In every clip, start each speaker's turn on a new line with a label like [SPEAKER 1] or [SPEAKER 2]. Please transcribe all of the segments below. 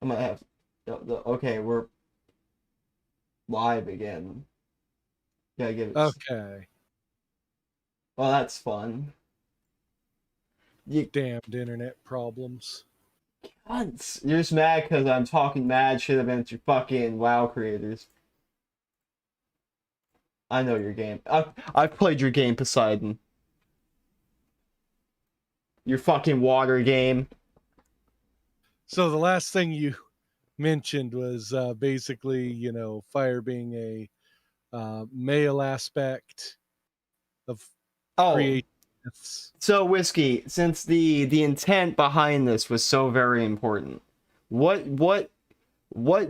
[SPEAKER 1] I'm gonna have. Okay, we're live again. Yeah, give it.
[SPEAKER 2] Okay.
[SPEAKER 1] Well, that's fun. You
[SPEAKER 2] Damned internet problems.
[SPEAKER 1] cunts. You're just mad because I'm talking mad shit about your fucking WoW creators. I know your game. I've played your game, Poseidon. Your fucking water game.
[SPEAKER 2] So the last thing you mentioned was basically, fire being a male aspect of creating myths.
[SPEAKER 1] So Whiskey, since the intent behind this was so very important, what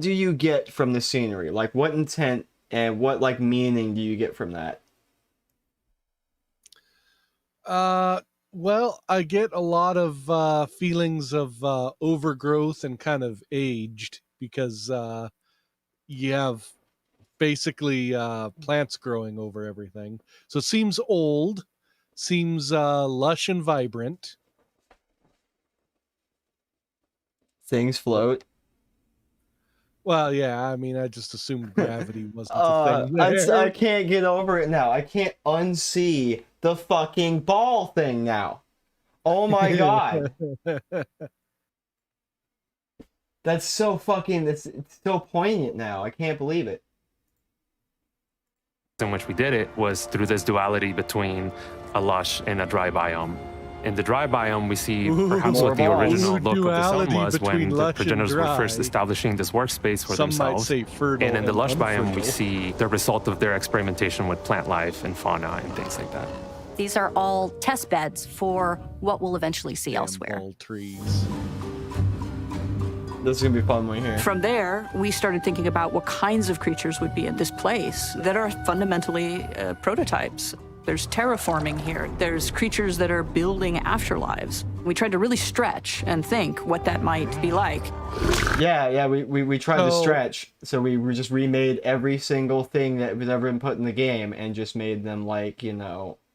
[SPEAKER 1] do you get from the scenery? Like, what intent and what like meaning do you get from that?
[SPEAKER 2] Well, I get a lot of feelings of overgrowth and kind of aged because you have basically plants growing over everything. So it seems old, seems lush and vibrant.
[SPEAKER 1] Things float.
[SPEAKER 2] Well, yeah, I mean, I just assumed gravity wasn't a thing there.
[SPEAKER 1] I can't get over it now. I can't unsee the fucking ball thing now. Oh my god. That's so fucking, it's so poignant now. I can't believe it.
[SPEAKER 3] In which we did it was through this duality between a lush and a dry biome. In the dry biome, we see perhaps what the original look of the sun was when the progenitors were first establishing this workspace for themselves.
[SPEAKER 2] Might say fertile
[SPEAKER 3] and in the lush biome, we
[SPEAKER 2] unfertile.
[SPEAKER 3] see the result of their experimentation with plant life and fauna and things like that.
[SPEAKER 4] These are all test beds for what we'll eventually see elsewhere.
[SPEAKER 2] Bald trees.
[SPEAKER 1] This is gonna be fun when we hear.
[SPEAKER 5] From there, we started thinking about what kinds of creatures would be in this place that are fundamentally prototypes. There's terraforming here. There's creatures that are building afterlives. We tried to really stretch and think what that might be like.
[SPEAKER 1] Yeah, we tried to stretch. So we just remade every single thing that was ever been put in the game and just made them like,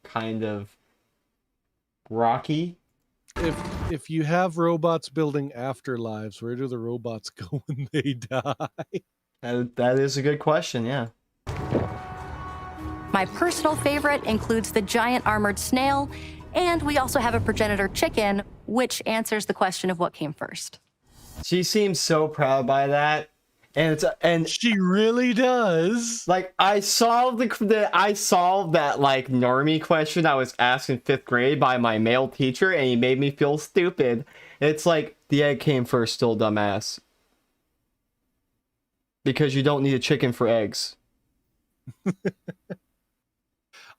[SPEAKER 1] kind of rocky.
[SPEAKER 2] If you have robots building afterlives, where do the robots go when they die?
[SPEAKER 1] That is a good question, yeah.
[SPEAKER 4] My personal favorite includes the giant armored snail, and we also have a progenitor chicken, which answers the question of what came first.
[SPEAKER 1] She seems so proud by that. And
[SPEAKER 2] She really does.
[SPEAKER 1] like I solved that like normie question I was asked in 5th grade by my male teacher, and he made me feel stupid. It's like the egg came first, still dumbass. Because you don't need a chicken for eggs.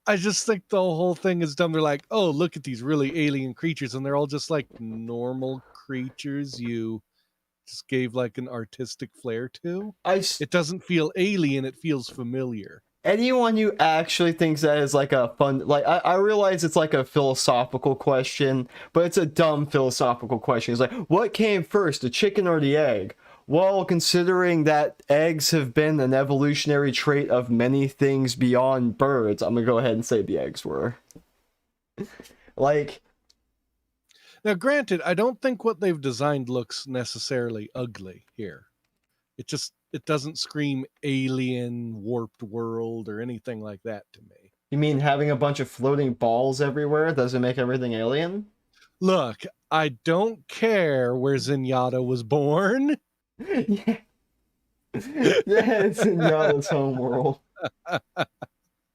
[SPEAKER 2] I just think the whole thing is dumb. They're like, oh, look at these really alien creatures, and they're all just like normal creatures you just gave like an artistic flair to. It doesn't feel alien, it feels familiar.
[SPEAKER 1] Anyone who actually thinks that is like a fun, like I realize it's like a philosophical question, but it's a dumb philosophical question. It's like, what came first, the chicken or the egg? Well, considering that eggs have been an evolutionary trait of many things beyond birds, I'm gonna go ahead and say the eggs were. Like,
[SPEAKER 2] now granted, I don't think what they've designed looks necessarily ugly here. It doesn't scream alien, warped world or anything like that to me.
[SPEAKER 1] you mean having a bunch of floating balls everywhere doesn't make everything alien?
[SPEAKER 2] Look, I don't care where Zenyatta was born.
[SPEAKER 1] Yeah. Yeah, it's in Yada's homeworld.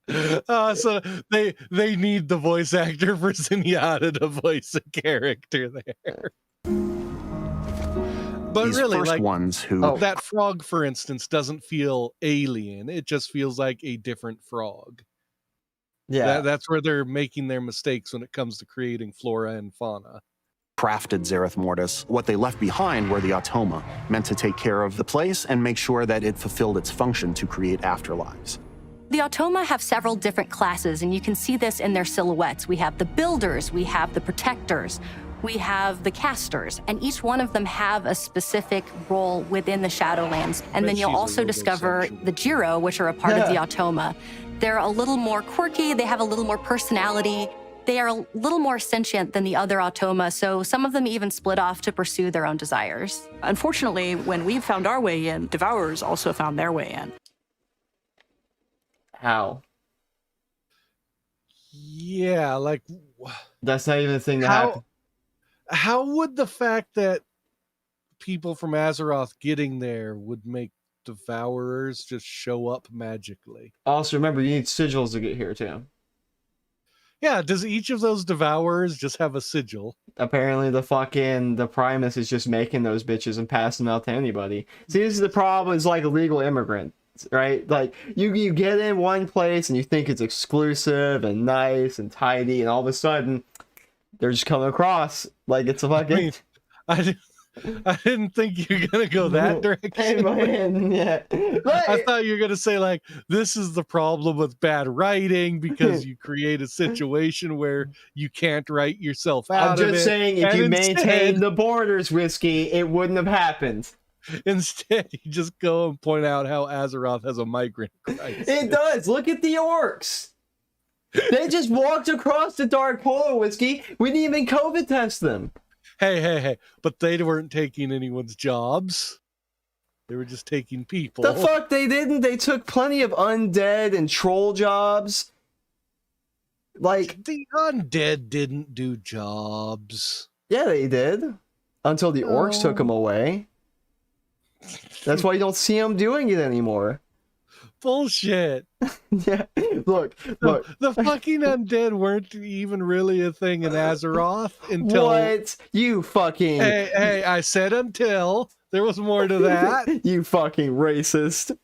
[SPEAKER 2] So they need the voice actor for Zenyatta to voice a character there. But
[SPEAKER 6] These
[SPEAKER 2] really,
[SPEAKER 6] first
[SPEAKER 2] like
[SPEAKER 6] ones who
[SPEAKER 2] that frog, for instance, doesn't feel alien. It just feels like a different frog.
[SPEAKER 1] Yeah.
[SPEAKER 2] That's where they're making their mistakes when it comes to creating flora and fauna.
[SPEAKER 6] crafted Zereth Mortis, what they left behind were the Automa, meant to take care of the place and make sure that it fulfilled its function to create afterlives.
[SPEAKER 4] The Automa have several different classes, and you can see this in their silhouettes. We have the builders, we have the protectors, we have the casters, and each one of them have a specific role within the Shadowlands. And then you'll also discover the Jiro, which are a part of the Automa. They're a little more quirky, they have a little more personality, They are a little more sentient than the other automa, so some of them even split off to pursue their own desires.
[SPEAKER 5] Unfortunately, when we found our way in, Devourers also found their way in.
[SPEAKER 1] How?
[SPEAKER 2] Yeah, like
[SPEAKER 1] That's not even a thing that
[SPEAKER 2] how
[SPEAKER 1] happened.
[SPEAKER 2] how would the fact that people from Azeroth getting there would make Devourers just show up magically?
[SPEAKER 1] Also, remember, you need sigils to get here, too.
[SPEAKER 2] Yeah, does each of those Devourers just have a sigil?
[SPEAKER 1] Apparently, the Primus is just making those bitches and passing them out to anybody. See, this is the problem, is like illegal immigrants, right? Like, you get in one place and you think it's exclusive and nice and tidy, and all of a sudden, they're just coming across like it's a fucking...
[SPEAKER 2] I didn't think you were going to go that direction.
[SPEAKER 1] Hey, man, yeah.
[SPEAKER 2] I thought you were going to say, like, this is the problem with bad writing because you create a situation where you can't write yourself out of it.
[SPEAKER 1] I'm just saying, if you maintain the borders, Whiskey, it wouldn't have happened.
[SPEAKER 2] Instead, you just go and point out how Azeroth has a migrant crisis.
[SPEAKER 1] It does. Look at the orcs. They just walked across the Dark Polar, Whiskey. We didn't even COVID test them.
[SPEAKER 2] Hey, but they weren't taking anyone's jobs. They were just taking people.
[SPEAKER 1] The fuck they didn't? They took plenty of undead and troll jobs. Like,
[SPEAKER 2] the undead didn't do jobs.
[SPEAKER 1] Yeah, they did. Until the orcs took them away. That's why you don't see them doing it anymore.
[SPEAKER 2] Bullshit.
[SPEAKER 1] Yeah, look.
[SPEAKER 2] The fucking undead weren't even really a thing in Azeroth until...
[SPEAKER 1] What? You fucking...
[SPEAKER 2] Hey, I said until. There was more to that.
[SPEAKER 1] You fucking racist.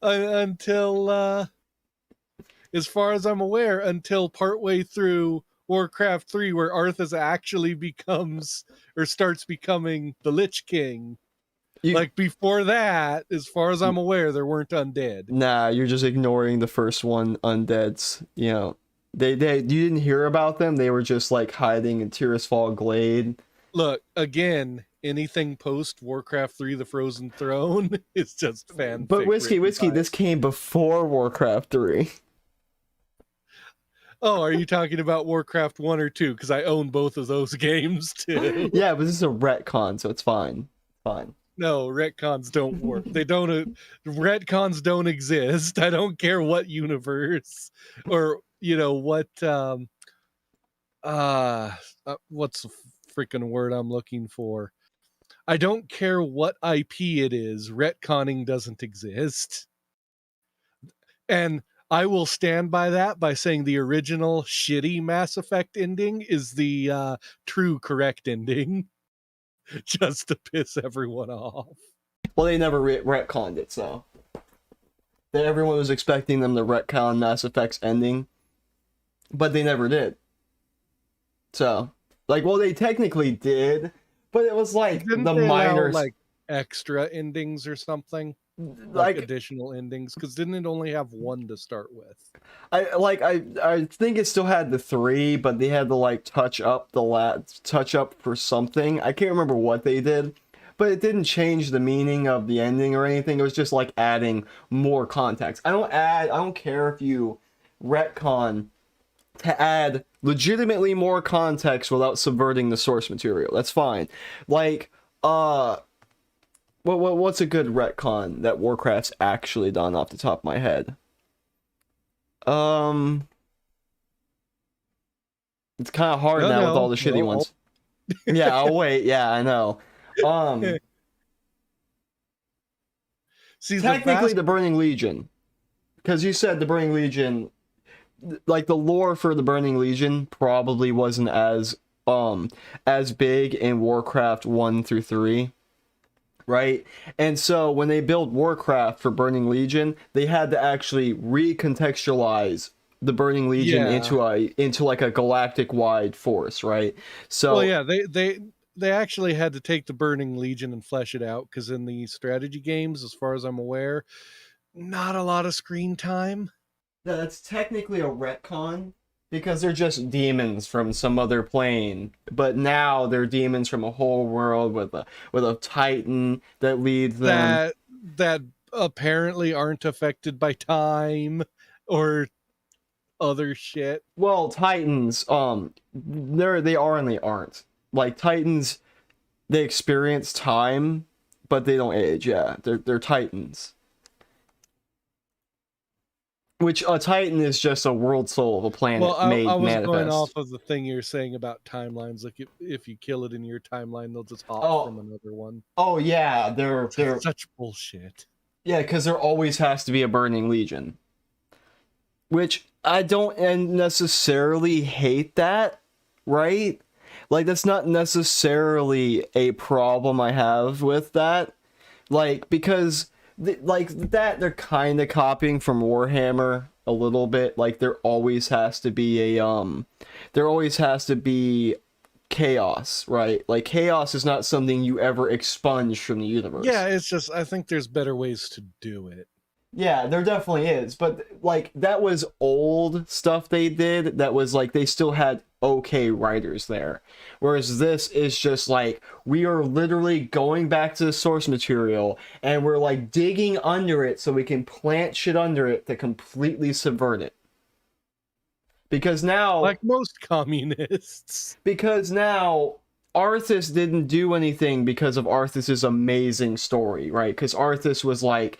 [SPEAKER 2] Until, as far as I'm aware, until partway through Warcraft 3, where Arthas actually becomes, or starts becoming the Lich King. Like, before that, as far as I'm aware, there weren't undead.
[SPEAKER 1] Nah, you're just ignoring the first one, undeads. You know, you didn't hear about them. They were just like hiding in Tirisfal Glade.
[SPEAKER 2] Look, again, anything post Warcraft 3, The Frozen Throne is just fanfic.
[SPEAKER 1] But Whiskey, this came before Warcraft 3.
[SPEAKER 2] Oh, are you talking about Warcraft 1 or 2? Because I own both of those games too.
[SPEAKER 1] Yeah, but this is a retcon, so it's fine. Fine.
[SPEAKER 2] No, retcons don't work. They don't. Retcons don't exist. I don't care what universe or what. What's the freaking word I'm looking for? I don't care what IP it is. Retconning doesn't exist, and I will stand by that by saying the original shitty Mass Effect ending is the true correct ending. Just to piss everyone off.
[SPEAKER 1] Well, they never retconned it, so everyone was expecting them to retcon Mass Effect's ending, but they never did. So, like, well, they technically did, but it was like
[SPEAKER 2] Didn't
[SPEAKER 1] the
[SPEAKER 2] they
[SPEAKER 1] minor,
[SPEAKER 2] allow, like, extra endings or something, like additional endings, because didn't it only have one to start with?
[SPEAKER 1] I think it still had the 3, but they had to like touch up for something. I can't remember what they did, but it didn't change the meaning of the ending or anything. It was just like adding more context. I don't care if you retcon to add legitimately more context without subverting the source material. That's fine. Like, what's a good retcon that Warcraft's actually done off the top of my head? It's kind of hard now with all the shitty ones. Yeah, I'll wait. Yeah, I know.
[SPEAKER 2] See,
[SPEAKER 1] technically the Burning Legion, because you said the Burning Legion, like the lore for the Burning Legion probably wasn't as big in Warcraft 1 through 3. Right? And so when they built Warcraft for Burning Legion, they had to actually recontextualize the Burning Legion into like a galactic wide force, right? So
[SPEAKER 2] well, yeah, they actually had to take the Burning Legion and flesh it out, because in the strategy games, as far as I'm aware, not a lot of screen time.
[SPEAKER 1] That's technically a retcon, because they're just demons from some other plane, but now they're demons from a whole world with a titan that leads them.
[SPEAKER 2] That apparently aren't affected by time or other shit.
[SPEAKER 1] Well, Titans, they are and they aren't. Like Titans, they experience time, but they don't age. Yeah, they're Titans. Which a Titan is just a world soul of a planet
[SPEAKER 2] Well, I was
[SPEAKER 1] manifest.
[SPEAKER 2] going off of the thing you're saying about timelines. Like if you kill it in your timeline, they'll just hop from another one.
[SPEAKER 1] Oh yeah, they're
[SPEAKER 2] such bullshit.
[SPEAKER 1] Yeah, because there always has to be a burning legion. Which I don't necessarily hate that, right? Like that's not necessarily a problem I have with that. Like because they're kind of copying from Warhammer a little bit. Like there always has to be chaos, right? Like chaos is not something you ever expunge from the universe.
[SPEAKER 2] Yeah, it's just I think there's better ways to do it.
[SPEAKER 1] Yeah, there definitely is, but like that was old stuff they did that was like they still had okay writers there. Whereas this is just like we are literally going back to the source material and we're like digging under it so we can plant shit under it to completely subvert it. Because now,
[SPEAKER 2] like most communists,
[SPEAKER 1] because now Arthas didn't do anything because of Arthas's amazing story, right? Because Arthas was like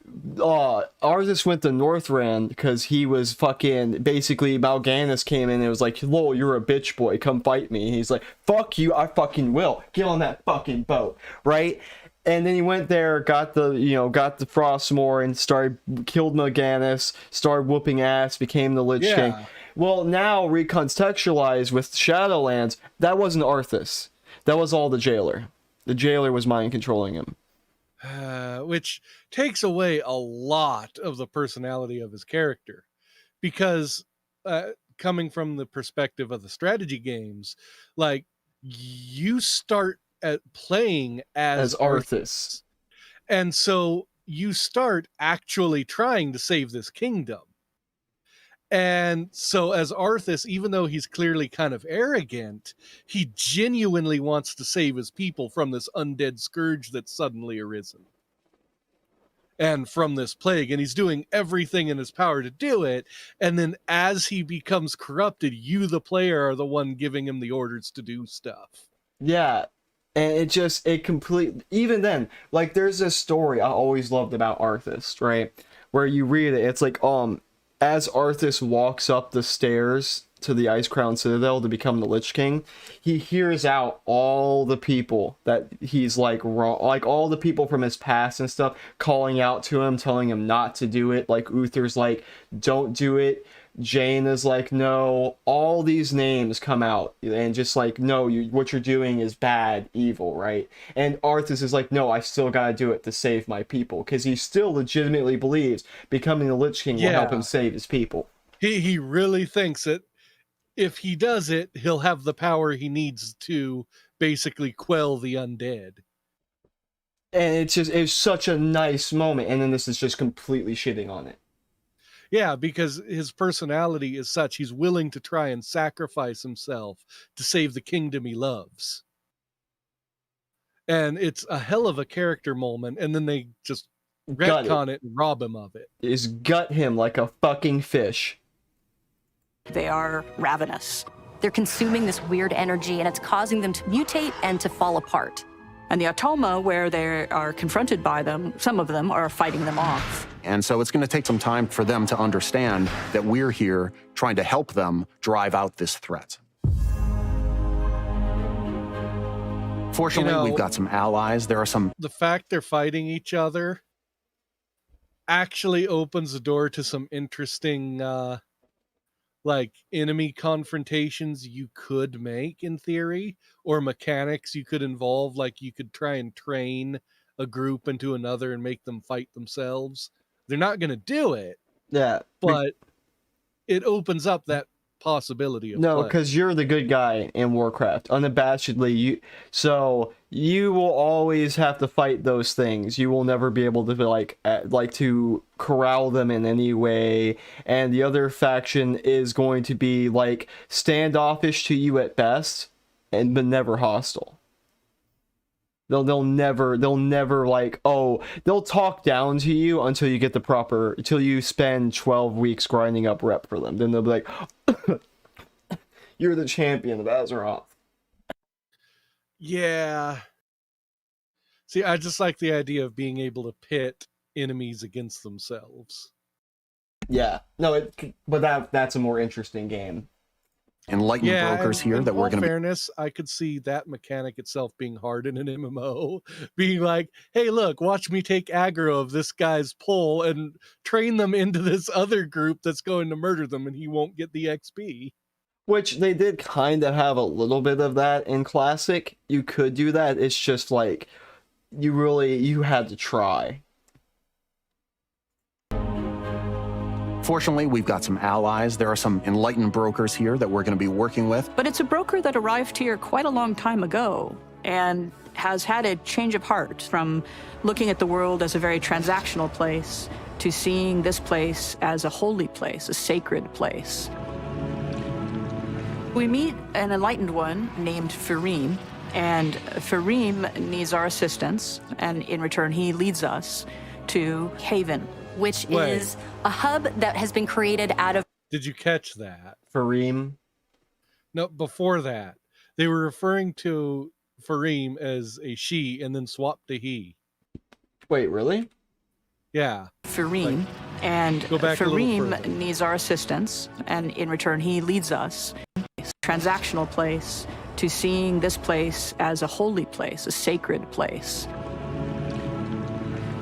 [SPEAKER 1] Arthas went to Northrend because he was fucking basically Mal'Ganis came in and was like, lol, you're a bitch boy, come fight me. And he's like, fuck you, I fucking will. Get on that fucking boat, right? And then he went there, got the Frostmourne and killed Mal'Ganis, started whooping ass, became the Lich King. Well, now recontextualized with Shadowlands, that wasn't Arthas. That was all the Jailer. The Jailer was mind controlling him.
[SPEAKER 2] Which takes away a lot of the personality of his character, because coming from the perspective of the strategy games, like you start at playing as Arthas, and so you start actually trying to save this kingdom. And so as Arthas, even though he's clearly kind of arrogant, he genuinely wants to save his people from this undead scourge that's suddenly arisen. And from this plague, and he's doing everything in his power to do it. And then as he becomes corrupted, you, the player, are the one giving him the orders to do stuff.
[SPEAKER 1] Yeah. And even then, like there's this story I always loved about Arthas, right? Where you read it, it's like, as Arthas walks up the stairs to the Ice Crown Citadel to become the Lich King, he hears out all the people that he's like wrong, like all the people from his past and stuff calling out to him, telling him not to do it. Like Uther's like, don't do it. Jane is like, no. All these names come out and just like, no, what you're doing is bad, evil, right? And Arthas is like, no, I still gotta do it to save my people, because he still legitimately believes becoming the Lich King will help him save his people.
[SPEAKER 2] He really thinks that if he does it, he'll have the power he needs to basically quell the undead.
[SPEAKER 1] And it's such a nice moment, and then this is just completely shitting on it.
[SPEAKER 2] Yeah, because his personality is such, he's willing to try and sacrifice himself to save the kingdom he loves. And it's a hell of a character moment, and then they just retcon it and rob him of it.
[SPEAKER 1] Just gut him like a fucking fish.
[SPEAKER 5] They are ravenous.
[SPEAKER 4] They're consuming this weird energy, and it's causing them to mutate and to fall apart.
[SPEAKER 5] And the Automa, where they are confronted by them, some of them are fighting them off.
[SPEAKER 6] And so it's going to take some time for them to understand that we're here trying to help them drive out this threat. Fortunately, we've got some allies. There are some...
[SPEAKER 2] The fact they're fighting each other actually opens the door to some interesting, like, enemy confrontations you could make, in theory, or mechanics you could involve. Like, you could try and train a group into another and make them fight themselves. They're not going to do it.
[SPEAKER 1] Yeah.
[SPEAKER 2] But it opens up that possibility of
[SPEAKER 1] no,
[SPEAKER 2] play.
[SPEAKER 1] because you're the good guy in Warcraft, unabashedly. So you will always have to fight those things. You will never be able to like to corral them in any way. And the other faction is going to be like standoffish to you at best, but never hostile. They'll never like, oh, they'll talk down to you until you get until you spend 12 weeks grinding up rep for them. Then they'll be like, you're the champion of Azeroth.
[SPEAKER 2] Yeah. See, I just like the idea of being able to pit enemies against themselves.
[SPEAKER 1] Yeah. No, but that's a more interesting game.
[SPEAKER 6] Enlightened brokers here that we're going to.
[SPEAKER 2] Fairness, I could see that mechanic itself being hard in an MMO, being like, "Hey, look, watch me take aggro of this guy's pull and train them into this other group that's going to murder them, and he won't get the XP."
[SPEAKER 1] Which they did kind of have a little bit of that in Classic. You could do that. It's just like you had to try.
[SPEAKER 6] Fortunately, we've got some allies. There are some enlightened brokers here that we're going to be working with.
[SPEAKER 5] But it's a broker that arrived here quite a long time ago and has had a change of heart from looking at the world as a very transactional place to seeing this place as a holy place, a sacred place. We meet an enlightened one named Fareem, and Fareem needs our assistance, and in return, he leads us to Haven,
[SPEAKER 4] which is a hub that has been created out of...
[SPEAKER 2] Did you catch that?
[SPEAKER 1] Fareem?
[SPEAKER 2] No, before that. They were referring to Fareem as a she and then swapped to he.
[SPEAKER 1] Wait, really?
[SPEAKER 2] Yeah.
[SPEAKER 5] Fareem, and Fareem needs our assistance, and in return, he leads us to a transactional place to seeing this place as a holy place, a sacred place.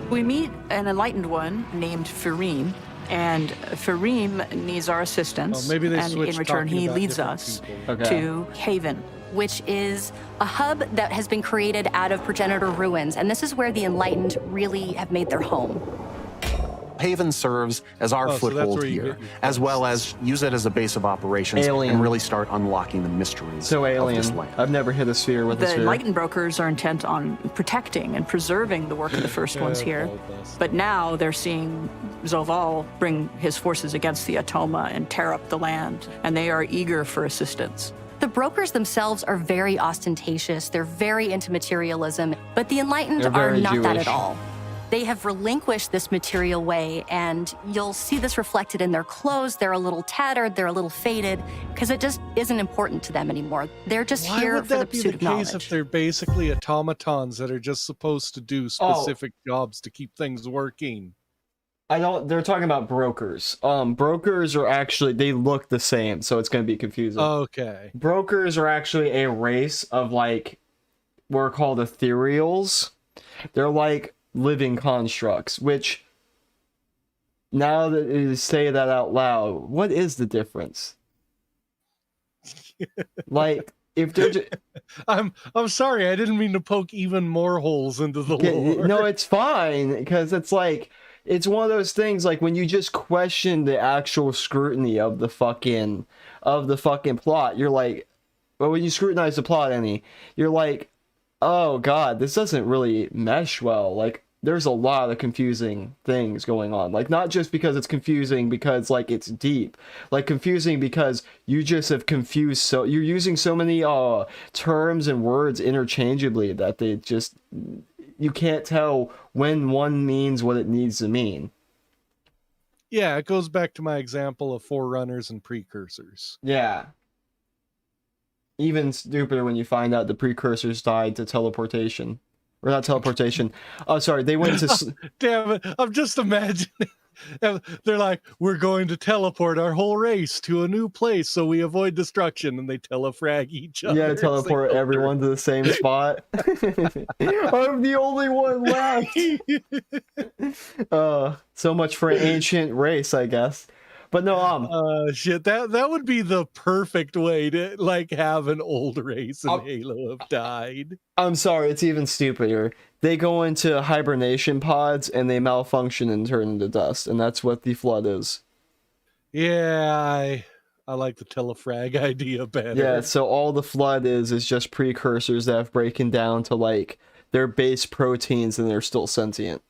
[SPEAKER 5] We meet an enlightened one named Fareem, and Fareem needs our assistance, and in return he leads us to Haven, which is a hub that has been created out of progenitor ruins, and this is where the enlightened really have made their home.
[SPEAKER 6] Haven serves as our foothold here, as well as use it as a base of operations and really start unlocking the mysteries of this land.
[SPEAKER 1] I've never hit a sphere with a sphere.
[SPEAKER 5] The enlightened brokers are intent on protecting and preserving the work of the first ones here, but now they're seeing Zoval bring his forces against the Atoma and tear up the land, and they are eager for assistance. The brokers themselves are very ostentatious, they're very into materialism, but the enlightened are not that at all. They have relinquished this material way, and you'll see this reflected in their clothes. They're a little tattered, they're a little faded, because it just isn't important to them anymore. They're just here for the pursuit of knowledge.
[SPEAKER 2] Why would that be the case if they're basically automatons that are just supposed to do specific jobs to keep things working?
[SPEAKER 1] They're talking about brokers. Brokers are actually, they look the same, so it's going to be confusing.
[SPEAKER 2] Okay.
[SPEAKER 1] Brokers are actually a race of, like, what are called ethereals. They're like living constructs, which, now that you say that out loud, what is the difference? Like, if they're just...
[SPEAKER 2] I'm sorry, I didn't mean to poke even more holes into the lore.
[SPEAKER 1] No, it's fine, because it's like, it's one of those things, like, when you just question the actual scrutiny of the fucking plot, you're like, well, when you scrutinize the plot, you're like, oh god, this doesn't really mesh well. Like, there's a lot of confusing things going on. Like, not just because it's confusing because, like, it's deep. Like, confusing because you just have confused, so you're using so many terms and words interchangeably that they just, you can't tell when one means what it needs to mean.
[SPEAKER 2] Yeah, it goes back to my example of forerunners and precursors.
[SPEAKER 1] Yeah. Even stupider when you find out the precursors died to teleportation. Or not teleportation. Oh, sorry, they went to...
[SPEAKER 2] Damn it, I'm just imagining. They're like, we're going to teleport our whole race to a new place so we avoid destruction, and they telefrag each other.
[SPEAKER 1] Yeah, teleport everyone to the same spot. I'm the only one left! So much for an ancient race, I guess. But no,
[SPEAKER 2] shit, that would be the perfect way to, like, have an old race in Halo have died.
[SPEAKER 1] I'm sorry, it's even stupider. They go into hibernation pods and they malfunction and turn into dust, and that's what the Flood is.
[SPEAKER 2] Yeah, I like the telefrag idea better.
[SPEAKER 1] Yeah, so all the Flood is just precursors that have broken down to, like, their base proteins and they're still sentient.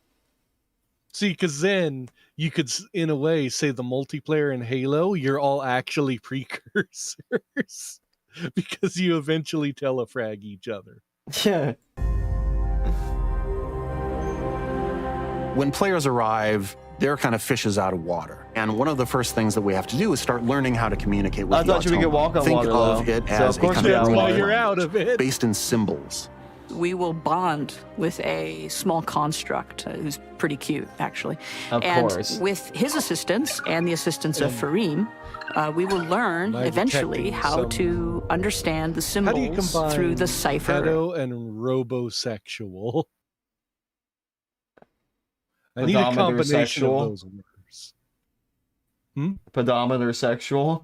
[SPEAKER 2] See, because then you could, in a way, say the multiplayer in Halo, you're all actually precursors. Because you eventually telefrag each other.
[SPEAKER 1] Yeah.
[SPEAKER 6] When players arrive, they're kind of fishes out of water. And one of the first things that we have to do is start learning how to communicate with the
[SPEAKER 1] I thought you could
[SPEAKER 6] Automa.
[SPEAKER 1] walk on
[SPEAKER 6] Think
[SPEAKER 1] water,
[SPEAKER 6] of
[SPEAKER 1] though.
[SPEAKER 6] it
[SPEAKER 1] So
[SPEAKER 6] as
[SPEAKER 1] of
[SPEAKER 6] a
[SPEAKER 1] course
[SPEAKER 6] kind
[SPEAKER 1] you're
[SPEAKER 6] of
[SPEAKER 1] out of
[SPEAKER 6] language
[SPEAKER 1] water.
[SPEAKER 2] You're out of it.
[SPEAKER 6] based in symbols.
[SPEAKER 5] We will bond with a small construct who's pretty cute, actually.
[SPEAKER 1] Of
[SPEAKER 5] and
[SPEAKER 1] course.
[SPEAKER 5] with his assistance and the assistance of Fareem, we will learn
[SPEAKER 2] Am I
[SPEAKER 5] eventually
[SPEAKER 2] detecting
[SPEAKER 5] how
[SPEAKER 2] some-
[SPEAKER 5] to understand the
[SPEAKER 2] How do you
[SPEAKER 5] symbols
[SPEAKER 2] combine
[SPEAKER 5] through the cipher.
[SPEAKER 2] pedo and robosexual? I need a
[SPEAKER 1] Pedometer
[SPEAKER 2] combination
[SPEAKER 1] sexual.
[SPEAKER 2] of those words.
[SPEAKER 1] Pedometer sexual.
[SPEAKER 5] Of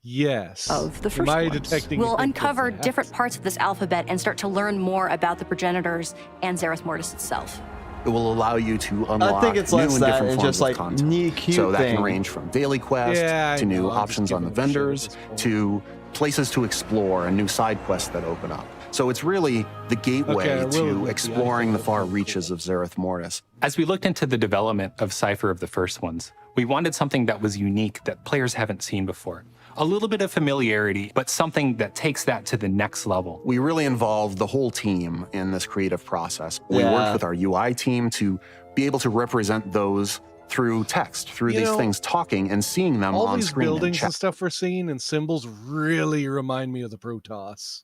[SPEAKER 2] Yes.
[SPEAKER 5] Oh, the first
[SPEAKER 2] Am I
[SPEAKER 5] ones.
[SPEAKER 2] detecting
[SPEAKER 4] We'll
[SPEAKER 2] it with
[SPEAKER 4] uncover
[SPEAKER 2] that?
[SPEAKER 4] different parts of this alphabet and start to learn more about the progenitors and Zereth Mortis itself.
[SPEAKER 6] It will allow you to unlock
[SPEAKER 1] think it's
[SPEAKER 6] new
[SPEAKER 1] less
[SPEAKER 6] and
[SPEAKER 1] that
[SPEAKER 6] different
[SPEAKER 1] and
[SPEAKER 6] forms
[SPEAKER 1] just,
[SPEAKER 6] of
[SPEAKER 1] like,
[SPEAKER 6] content.
[SPEAKER 1] neat, cute
[SPEAKER 6] so that
[SPEAKER 1] thing.
[SPEAKER 6] can range from daily quests
[SPEAKER 2] Yeah, I
[SPEAKER 6] to new
[SPEAKER 2] know, I'm
[SPEAKER 6] options
[SPEAKER 2] just
[SPEAKER 6] on the
[SPEAKER 2] giving it a shit at
[SPEAKER 6] vendors
[SPEAKER 2] this point.
[SPEAKER 6] to places to explore and new side quests that open up. So it's really the gateway
[SPEAKER 2] Okay, I will
[SPEAKER 6] to
[SPEAKER 2] admit,
[SPEAKER 6] exploring the
[SPEAKER 2] I think
[SPEAKER 6] far
[SPEAKER 2] that's
[SPEAKER 6] reaches
[SPEAKER 2] cool.
[SPEAKER 6] of Zereth Mortis.
[SPEAKER 7] As we looked into the development of Cypher of the first ones, we wanted something that was unique that players haven't seen before. A little bit of familiarity, but something that takes that to the next level.
[SPEAKER 6] We really involved the whole team in this creative process. We
[SPEAKER 1] Yeah.
[SPEAKER 6] worked with our UI team to be able to represent those through text, through
[SPEAKER 2] You
[SPEAKER 6] these
[SPEAKER 2] know,
[SPEAKER 6] things talking and seeing them
[SPEAKER 2] All
[SPEAKER 6] on
[SPEAKER 2] these
[SPEAKER 6] screen.
[SPEAKER 2] buildings
[SPEAKER 6] chat.
[SPEAKER 2] and stuff we're seeing and symbols really remind me of the Protoss.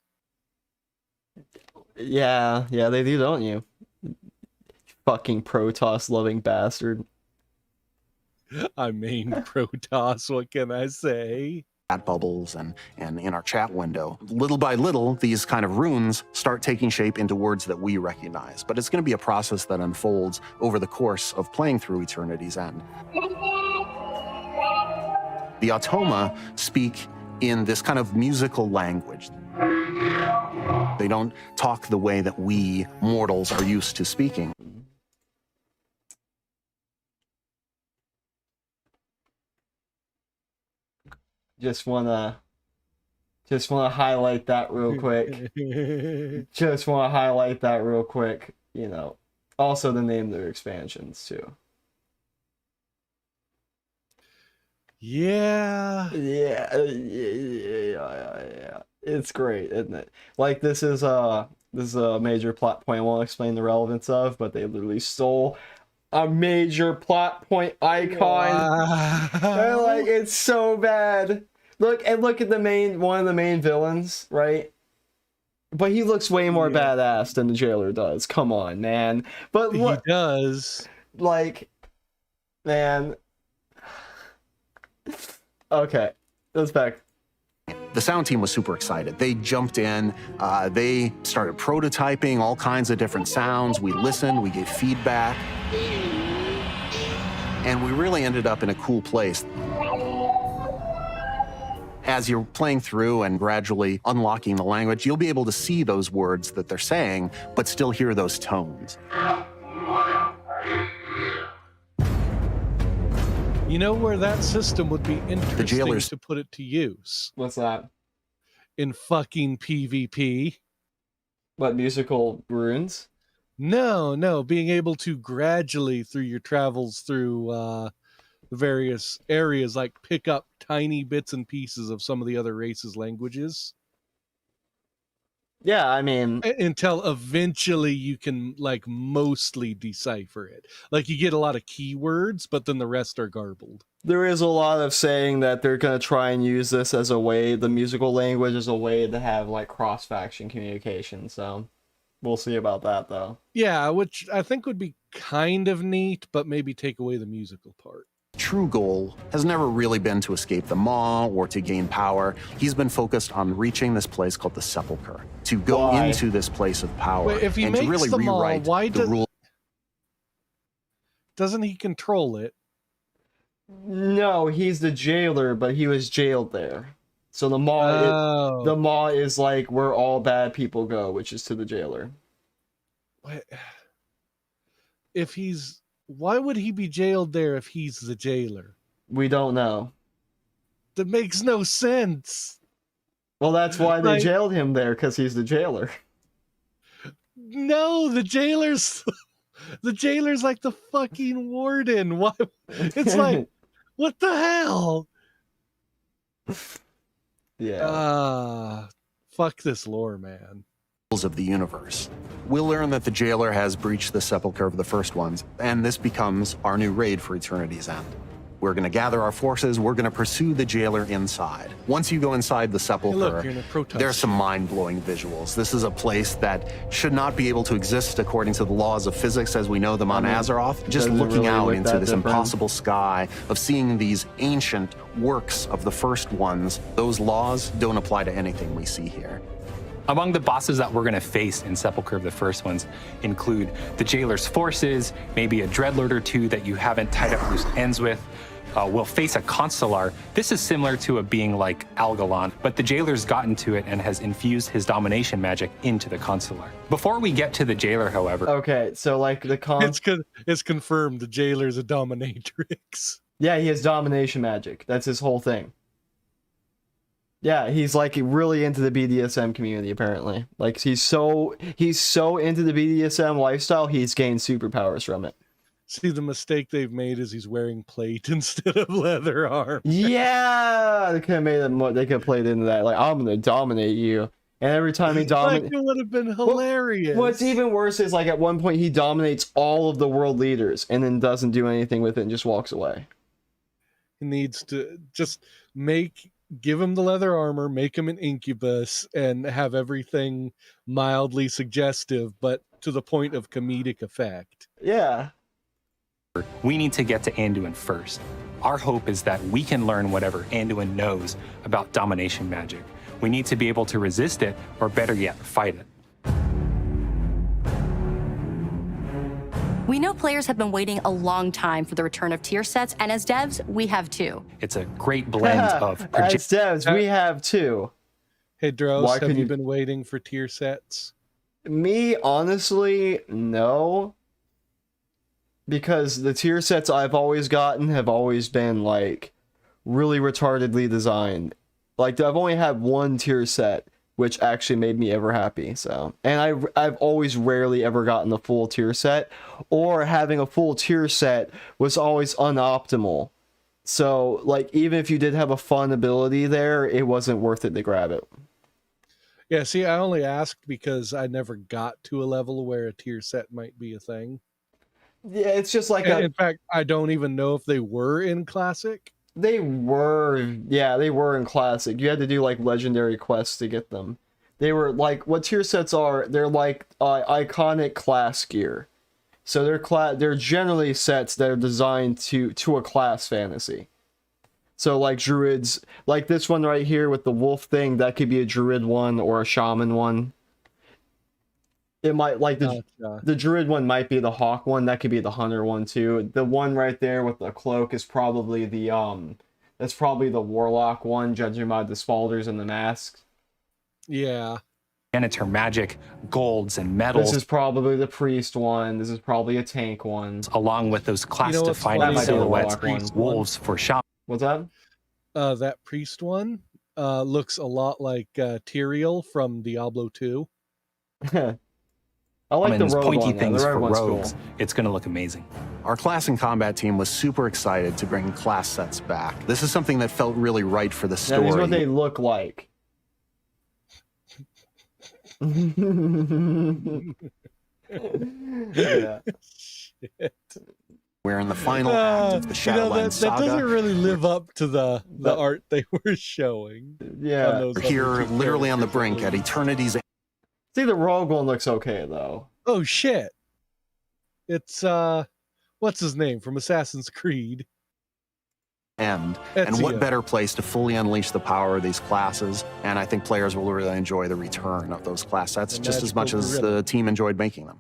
[SPEAKER 1] Yeah, they do, don't you? Fucking Protoss loving bastard.
[SPEAKER 2] I mean Protoss, what can I say?
[SPEAKER 6] Chat bubbles and in our chat window. Little by little, these kind of runes start taking shape into words that we recognize. But it's going to be a process that unfolds over the course of playing through Eternity's End. The Automa speak in this kind of musical language. They don't talk the way that we mortals are used to speaking.
[SPEAKER 1] Just wanna highlight that real quick. Just wanna highlight that real quick. You know, also the name of their expansions too.
[SPEAKER 2] Yeah.
[SPEAKER 1] Yeah. It's great, isn't it? Like this is a major plot point I won't explain the relevance of, but they literally stole a major plot point icon. And, like, it's so bad. Look at one of the main villains, right? But he looks way more badass than the jailer does. Come on, man. But
[SPEAKER 2] He
[SPEAKER 1] what,
[SPEAKER 2] does.
[SPEAKER 1] like, man. Okay, let's back.
[SPEAKER 6] The sound team was super excited. They jumped in, they started prototyping all kinds of different sounds. We listened, we gave feedback, and we really ended up in a cool place. As you're playing through and gradually unlocking the language, you'll be able to see those words that they're saying, but still hear those tones.
[SPEAKER 2] You know where that system would be interesting
[SPEAKER 6] jailers-
[SPEAKER 2] to put it to use?
[SPEAKER 1] What's that?
[SPEAKER 2] In fucking PvP.
[SPEAKER 1] What, musical runes?
[SPEAKER 2] No, being able to gradually through your travels through the various areas, like pick up tiny bits and pieces of some of the other races' languages.
[SPEAKER 1] Yeah, I mean,
[SPEAKER 2] Until eventually you can like mostly decipher it. Like you get a lot of keywords, but then the rest are garbled.
[SPEAKER 1] there is a lot of saying that they're going to try and use this as a way, the musical language as a way to have like cross-faction communication, so we'll see about that though.
[SPEAKER 2] Yeah, which I think would be kind of neat, but maybe take away the musical part.
[SPEAKER 6] True goal has never really been to escape the Maw or to gain power. He's been focused on reaching this place called the Sepulchre, to go
[SPEAKER 1] Why?
[SPEAKER 6] into this place of power
[SPEAKER 2] Wait, if he
[SPEAKER 6] and to
[SPEAKER 2] makes
[SPEAKER 6] really
[SPEAKER 2] the Maw,
[SPEAKER 6] rewrite
[SPEAKER 2] why
[SPEAKER 6] the rules.
[SPEAKER 2] Doesn't he control it?
[SPEAKER 1] No, he's the jailer, but he was jailed there. So the Maw, the Maw is like where all bad people go, which is to the jailer.
[SPEAKER 2] Wait. Why would he be jailed there if he's the jailer?
[SPEAKER 1] We don't know.
[SPEAKER 2] That makes no sense.
[SPEAKER 1] Well, that's why they
[SPEAKER 2] Like-
[SPEAKER 1] jailed him there, because he's the jailer.
[SPEAKER 2] No, the jailer's like the fucking warden. Why? It's like, what the hell?
[SPEAKER 1] Yeah.
[SPEAKER 2] Fuck this lore, man.
[SPEAKER 6] of the universe. We'll learn that the jailer has breached the sepulcher of the first ones, and this becomes our new raid for Eternity's End. We're going to gather our forces, we're going to pursue the jailer inside. Once you go inside the sepulcher,
[SPEAKER 2] look, you're in a protest.
[SPEAKER 6] there's some mind-blowing visuals. This is a place that should not be able to exist according to the laws of physics as we know them on Azeroth. Just
[SPEAKER 1] doesn't
[SPEAKER 6] looking
[SPEAKER 1] really
[SPEAKER 6] out
[SPEAKER 1] look
[SPEAKER 6] into
[SPEAKER 1] that
[SPEAKER 6] this
[SPEAKER 1] different.
[SPEAKER 6] impossible sky, of seeing these ancient works of the first ones, those laws don't apply to anything we see here.
[SPEAKER 7] Among the bosses that we're going to face in Sepulchre of the First Ones include the Jailer's forces, maybe a Dreadlord or two that you haven't tied up loose ends with. We'll face a Consular. This is similar to a being like Algalon, but the Jailer's gotten to it and has infused his domination magic into the Consular. Before we get to the Jailer, however...
[SPEAKER 1] Okay, so like the
[SPEAKER 2] It's confirmed the jailer's a dominatrix.
[SPEAKER 1] Yeah, he has domination magic. That's his whole thing. Yeah, he's like really into the BDSM community apparently. Like he's so into the BDSM lifestyle, he's gained superpowers from it.
[SPEAKER 2] See, the mistake they've made is he's wearing plate instead of leather armor.
[SPEAKER 1] Yeah, they could have made it more. They could have played into that. Like, I'm gonna dominate you, and every time he dominates,
[SPEAKER 2] Like, it would have been hilarious.
[SPEAKER 1] What's even worse is like at one point he dominates all of the world leaders, and then doesn't do anything with it and just walks away.
[SPEAKER 2] He needs to just give him the leather armor, make him an incubus, and have everything mildly suggestive, but to the point of comedic effect.
[SPEAKER 1] Yeah.
[SPEAKER 7] We need to get to Anduin first. Our hope is that we can learn whatever Anduin knows about domination magic. We need to be able to resist it, or better yet, fight it.
[SPEAKER 4] We know players have been waiting a long time for the return of tier sets, and as devs, we have too.
[SPEAKER 7] It's a great blend of...
[SPEAKER 1] As devs, we have too.
[SPEAKER 2] Hey, Droz,
[SPEAKER 1] Why
[SPEAKER 2] have
[SPEAKER 1] couldn't
[SPEAKER 2] you
[SPEAKER 1] you-
[SPEAKER 2] been waiting for tier sets?
[SPEAKER 1] Me, honestly, no. Because the tier sets I've always gotten have always been, like, really retardedly designed. Like, I've only had one tier set, which actually made me ever happy, so. And I've always rarely ever gotten a full tier set, or having a full tier set was always unoptimal. So, like, even if you did have a fun ability there, it wasn't worth it to grab it.
[SPEAKER 2] Yeah, see, I only asked because I never got to a level where a tier set might be a thing.
[SPEAKER 1] Yeah, it's just like
[SPEAKER 2] And in fact, I don't even know if they were in Classic.
[SPEAKER 1] They were in Classic. You had to do like legendary quests to get them. They were like, what tier sets are, they're like iconic class gear. So they're generally sets that are designed to a class fantasy. So like druids, like this one right here with the wolf thing, that could be a druid one or a shaman one. It might, like, the druid one might be the hawk one. That could be the hunter one too. The one right there with the cloak is probably that's probably the warlock one, judging by the spalders and the masks.
[SPEAKER 2] Yeah.
[SPEAKER 7] Janitor magic, golds, and metals.
[SPEAKER 1] This is probably the priest one. This is probably a tank one.
[SPEAKER 7] Along with those class-defining
[SPEAKER 1] funny?
[SPEAKER 7] silhouettes,
[SPEAKER 1] That might be the
[SPEAKER 7] wolves for shaman.
[SPEAKER 1] What's that?
[SPEAKER 2] That priest one looks a lot like Tyrael from Diablo 2.
[SPEAKER 1] I like the rogue
[SPEAKER 7] pointy
[SPEAKER 1] one,
[SPEAKER 7] things
[SPEAKER 1] the
[SPEAKER 7] for
[SPEAKER 1] rogue one's
[SPEAKER 7] rogues.
[SPEAKER 1] cool.
[SPEAKER 7] It's going to look amazing.
[SPEAKER 6] Our class and combat team was super excited to bring class sets back. This is something that felt really right for the
[SPEAKER 1] Yeah,
[SPEAKER 6] story.
[SPEAKER 1] this is what they look like. Yeah.
[SPEAKER 2] Shit.
[SPEAKER 6] We're in the final act of the Shadowlands
[SPEAKER 2] that
[SPEAKER 6] saga.
[SPEAKER 2] doesn't really live up to the art they were showing.
[SPEAKER 1] Yeah.
[SPEAKER 2] on those
[SPEAKER 6] We're here,
[SPEAKER 2] other two
[SPEAKER 6] literally on the brink
[SPEAKER 2] characters.
[SPEAKER 6] at Eternity's End.
[SPEAKER 1] See, the rogue one looks okay though.
[SPEAKER 2] Oh shit! It's what's his name from Assassin's Creed?
[SPEAKER 6] And what
[SPEAKER 2] Ezio.
[SPEAKER 6] better place to fully unleash the power of these classes? And I think players will really enjoy the return of those class sets
[SPEAKER 2] The
[SPEAKER 6] just as
[SPEAKER 2] magical
[SPEAKER 6] much as
[SPEAKER 2] gorilla.
[SPEAKER 6] the team enjoyed making them.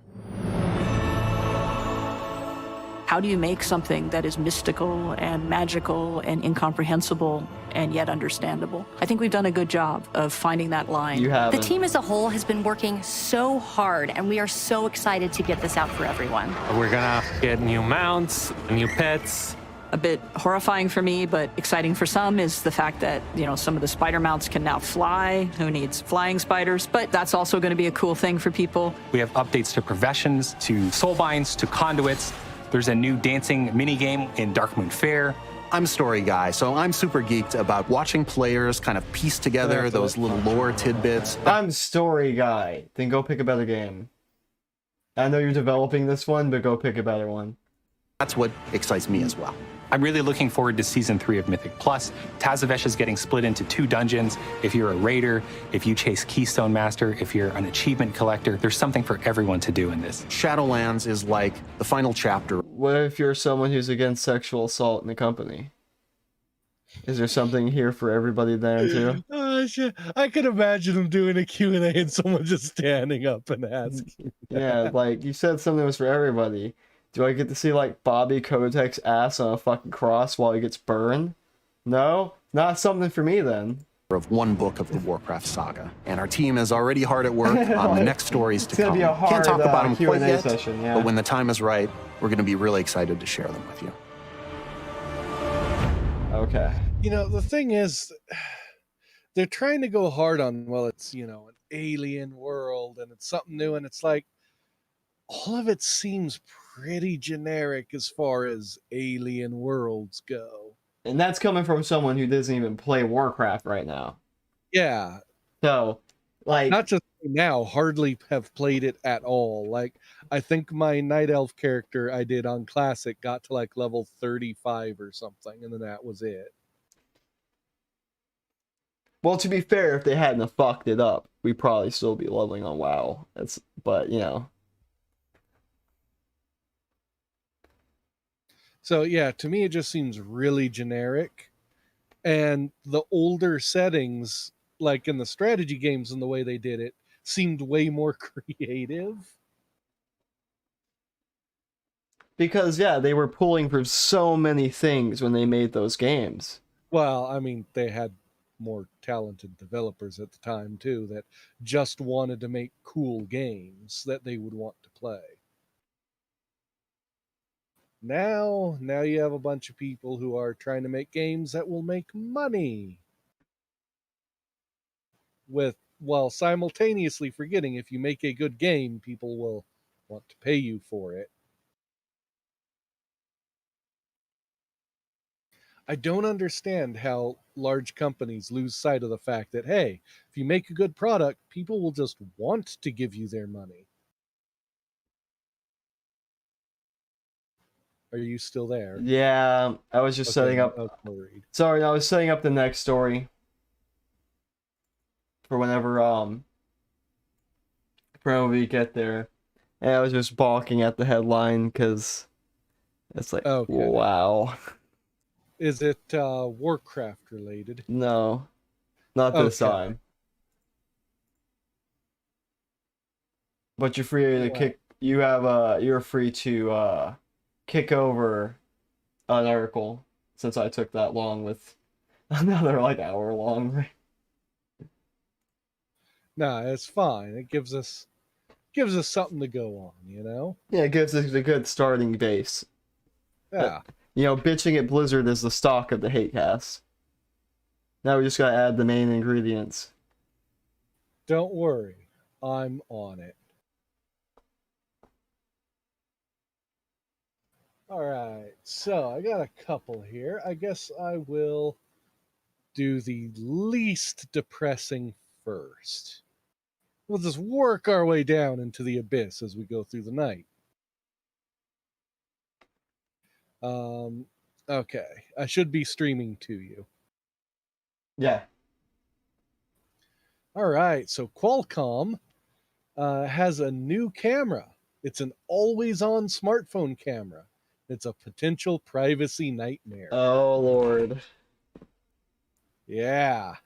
[SPEAKER 5] How do you make something that is mystical and magical and incomprehensible and yet understandable? I think we've done a good job of finding that line.
[SPEAKER 1] You have
[SPEAKER 4] The team as a whole has been working so hard, and we are so excited to get this out for everyone.
[SPEAKER 3] We're gonna get new mounts, new pets.
[SPEAKER 5] A bit horrifying for me, but exciting for some is the fact that, some of the spider mounts can now fly. Who needs flying spiders? But that's also going to be a cool thing for people.
[SPEAKER 7] We have updates to professions, to soulbinds, to conduits. There's a new dancing minigame in Darkmoon Fair.
[SPEAKER 6] I'm a story guy, so I'm super geeked about watching players kind of piece together those little lore tidbits.
[SPEAKER 1] I'm story guy. Then go pick a better game. I know you're developing this one, but go pick a better one.
[SPEAKER 6] That's what excites me as well.
[SPEAKER 7] I'm really looking forward to Season 3 of Mythic Plus. Tazavesh is getting split into 2 dungeons. If you're a raider, if you chase Keystone Master, if you're an achievement collector, there's something for everyone to do in this.
[SPEAKER 6] Shadowlands is like the final chapter.
[SPEAKER 1] What if you're someone who's against sexual assault in the company? Is there something here for everybody there too?
[SPEAKER 2] Oh, shit. I could imagine them doing a Q&A and someone just standing up and asking.
[SPEAKER 1] Yeah, like you said something was for everybody. Do I get to see like Bobby Kotick's ass on a fucking cross while he gets burned? No? Not something for me then.
[SPEAKER 6] Of one book of the Warcraft saga. And our team is already hard at work on the next stories to
[SPEAKER 1] It's gonna
[SPEAKER 6] come.
[SPEAKER 1] be a hard,
[SPEAKER 6] Can't talk about them
[SPEAKER 1] Q&A
[SPEAKER 6] quite yet,
[SPEAKER 1] session, yeah.
[SPEAKER 6] but when the time is right, we're going to be really excited to share them with you.
[SPEAKER 1] Okay.
[SPEAKER 2] You know, the thing is, they're trying to go hard on, well, it's, you know, an alien world and it's something new, and it's like, all of it seems pretty generic as far as alien worlds go.
[SPEAKER 1] And that's coming from someone who doesn't even play Warcraft right now.
[SPEAKER 2] Yeah.
[SPEAKER 1] So, like...
[SPEAKER 2] Not just now, hardly have played it at all. Like, I think my Night Elf character I did on Classic got to like level 35 or something, and then that was it.
[SPEAKER 1] Well, to be fair, if they hadn't fucked it up, we'd probably still be leveling on WoW. But, you know...
[SPEAKER 2] So yeah, to me it just seems really generic, and the older settings, like in the strategy games and the way they did it, seemed way more creative.
[SPEAKER 1] Because, yeah, they were pulling from so many things when they made those games.
[SPEAKER 2] Well, I mean, they had more talented developers at the time too that just wanted to make cool games that they would want to play. Now you have a bunch of people who are trying to make games that will make money, while simultaneously forgetting if you make a good game, people will want to pay you for it. I don't understand how large companies lose sight of the fact that, hey, if you make a good product, people will just want to give you their money. Are you still there?
[SPEAKER 1] Yeah, I was just setting up... Sorry, I was setting up the next story. For whenever we get there. And I was just balking at the headline, because it's like, okay. Wow.
[SPEAKER 2] Is it Warcraft related?
[SPEAKER 1] No, not this time. But you're free to kick... You're free to... kick over an article, since I took that long with another like hour long.
[SPEAKER 2] Nah, it's fine. It gives us something to go on, you know?
[SPEAKER 1] Yeah, it gives us a good starting base.
[SPEAKER 2] Yeah.
[SPEAKER 1] You know, bitching at Blizzard is the stock of the HateCast. Now we just gotta add the main ingredients.
[SPEAKER 2] Don't worry, I'm on it. All right, so I got a couple here. I guess I will do the least depressing first. We'll just work our way down into the abyss as we go through the night. Okay, I should be streaming to you.
[SPEAKER 1] Yeah.
[SPEAKER 2] All right, so Qualcomm has a new camera. It's an always-on smartphone camera. It's a potential privacy nightmare.
[SPEAKER 1] Oh, Lord.
[SPEAKER 2] Yeah.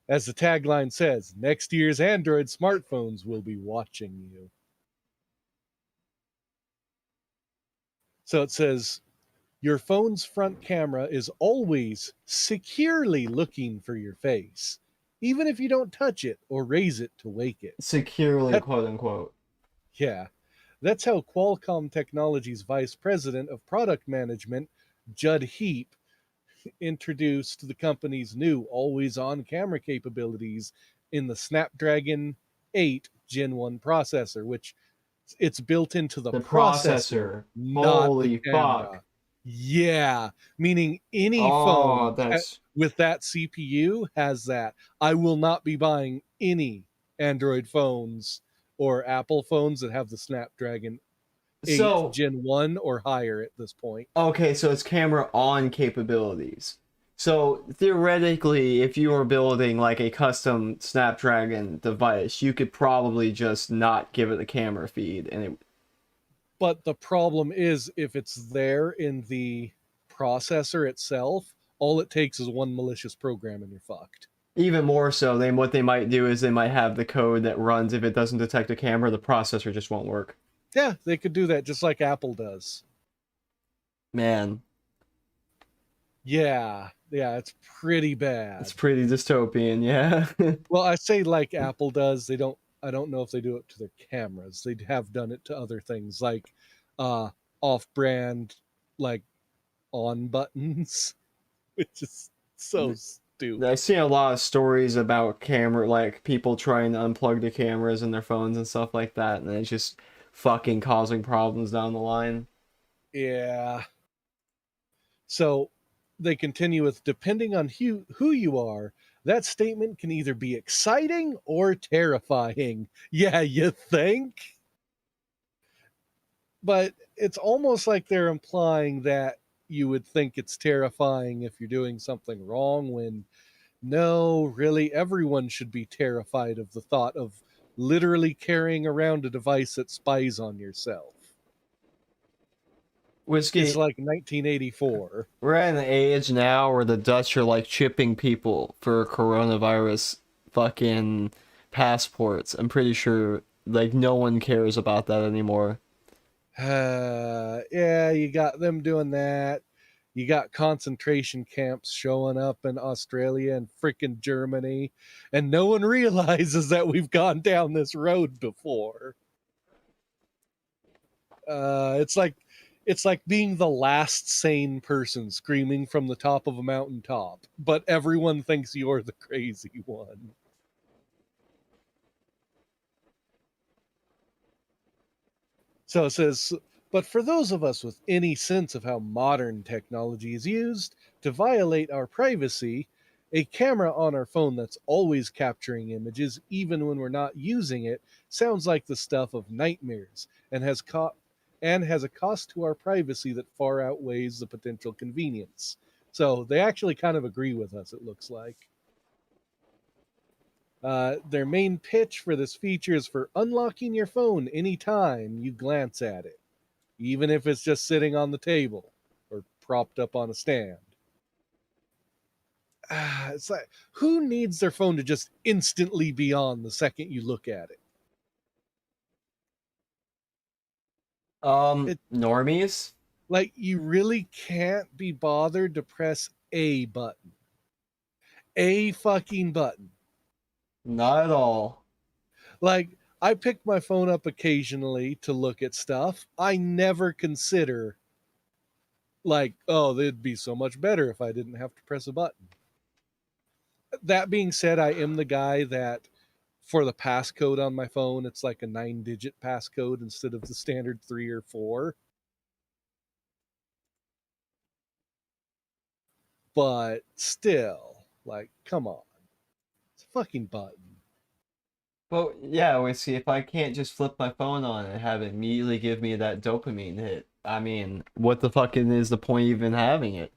[SPEAKER 2] As the tagline says, next year's Android smartphones will be watching you. So it says, your phone's front camera is always securely looking for your face, even if you don't touch it or raise it to wake it.
[SPEAKER 1] Securely, quote unquote.
[SPEAKER 2] Yeah. That's how Qualcomm Technologies Vice President of Product Management, Judd Heap, introduced the company's new always-on camera capabilities in the Snapdragon 8 Gen 1 processor, which it's built into the processor.
[SPEAKER 1] Holy fuck.
[SPEAKER 2] Yeah, meaning any phone with that CPU has that. I will not be buying any Android phones or Apple phones that have the Snapdragon 8
[SPEAKER 1] So
[SPEAKER 2] Gen 1 or higher at this point.
[SPEAKER 1] okay, so it's camera on capabilities. So theoretically, if you were building like a custom Snapdragon device, you could probably just not give it a camera feed, and it.
[SPEAKER 2] But the problem is, if it's there in the processor itself, all it takes is one malicious program and you're fucked.
[SPEAKER 1] Even more so, then what they might do is they might have the code that runs if it doesn't detect a camera, the processor just won't work.
[SPEAKER 2] Yeah, they could do that just like Apple does.
[SPEAKER 1] Man,
[SPEAKER 2] Yeah, it's pretty bad.
[SPEAKER 1] it's pretty dystopian, yeah.
[SPEAKER 2] Well, I say like Apple does. I don't know if they do it to their cameras. They have done it to other things like off-brand like on buttons, which is so stupid.
[SPEAKER 1] I've seen a lot of stories about camera, like people trying to unplug the cameras in their phones and stuff like that, and it's just fucking causing problems down the line.
[SPEAKER 2] Yeah. So they continue with, depending on who you are, that statement can either be exciting or terrifying. Yeah, you think? But it's almost like they're implying that you would think it's terrifying if you're doing something wrong, when no, really, everyone should be terrified of the thought of literally carrying around a device that spies on yourself.
[SPEAKER 1] Whiskey,
[SPEAKER 2] It's like 1984.
[SPEAKER 1] we're at an age now where the Dutch are like chipping people for coronavirus fucking passports. I'm pretty sure like no one cares about that anymore.
[SPEAKER 2] Yeah, you got them doing that. You got concentration camps showing up in Australia and freaking Germany, and no one realizes that we've gone down this road before. It's like being the last sane person screaming from the top of a mountaintop, but everyone thinks you're the crazy one. So it says, but for those of us with any sense of how modern technology is used to violate our privacy, a camera on our phone that's always capturing images, even when we're not using it, sounds like the stuff of nightmares and has a cost to our privacy that far outweighs the potential convenience. So they actually kind of agree with us, it looks like. Their main pitch for this feature is for unlocking your phone anytime you glance at it, even if it's just sitting on the table or propped up on a stand. It's like, who needs their phone to just instantly be on the second you look at it?
[SPEAKER 1] Normies?
[SPEAKER 2] Like, you really can't be bothered to press a button. A fucking button.
[SPEAKER 1] Not at all.
[SPEAKER 2] Like, I pick my phone up occasionally to look at stuff. I never consider, like, oh, it'd be so much better if I didn't have to press a button. That being said, I am the guy that for the passcode on my phone, it's like a 9-digit passcode instead of the standard 3 or 4. But still, like, come on. It's a fucking button.
[SPEAKER 1] Well, yeah, we see if I can't just flip my phone on and have it immediately give me that dopamine hit. I mean, what the fucking is the point even having it?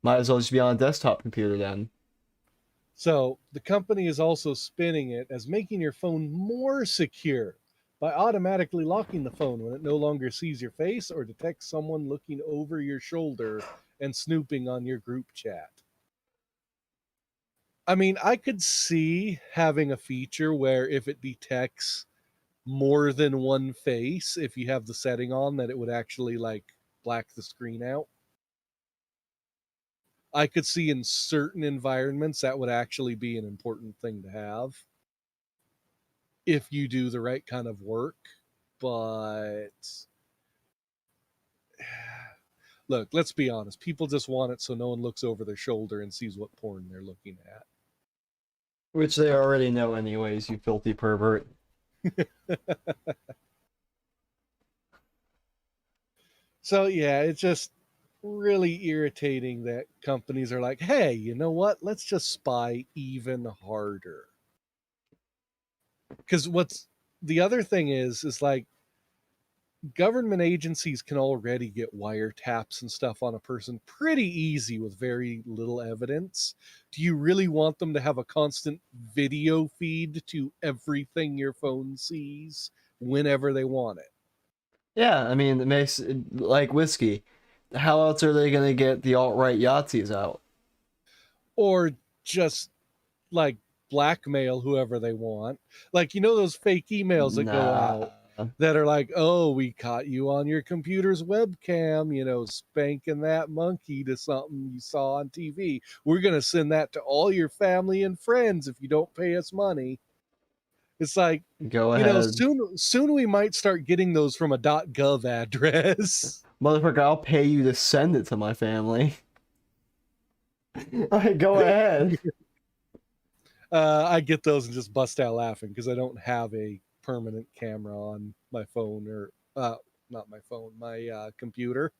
[SPEAKER 1] Might as well just be on a desktop computer then.
[SPEAKER 2] So the company is also spinning it as making your phone more secure by automatically locking the phone when it no longer sees your face or detects someone looking over your shoulder and snooping on your group chat. I mean, I could see having a feature where if it detects more than one face, if you have the setting on, that it would actually like black the screen out. I could see in certain environments that would actually be an important thing to have if you do the right kind of work. But look, let's be honest. People just want it so no one looks over their shoulder and sees what porn they're looking at.
[SPEAKER 1] Which they already know anyways, you filthy pervert.
[SPEAKER 2] So yeah, it's just really irritating that companies are like, hey, you know what? Let's just spy even harder. Because the other thing is like government agencies can already get wiretaps and stuff on a person pretty easy with very little evidence. Do you really want them to have a constant video feed to everything your phone sees whenever they want it?
[SPEAKER 1] Yeah, I mean, it makes like whiskey. How else are they gonna get the alt-right Yahtzees out?
[SPEAKER 2] Or just like blackmail whoever they want. Like, you know, those fake emails that go out
[SPEAKER 1] Nah.
[SPEAKER 2] that are like, oh, we caught you on your computer's webcam, you know, spanking that monkey to something you saw on TV. We're going to send that to all your family and friends if you don't pay us money. It's like,
[SPEAKER 1] Go
[SPEAKER 2] you know,
[SPEAKER 1] ahead.
[SPEAKER 2] soon we might start getting those from a .gov address.
[SPEAKER 1] Motherfucker, I'll pay you to send it to my family. Like, go ahead.
[SPEAKER 2] I get those and just bust out laughing because I don't have a permanent camera on my phone or not my phone, my computer.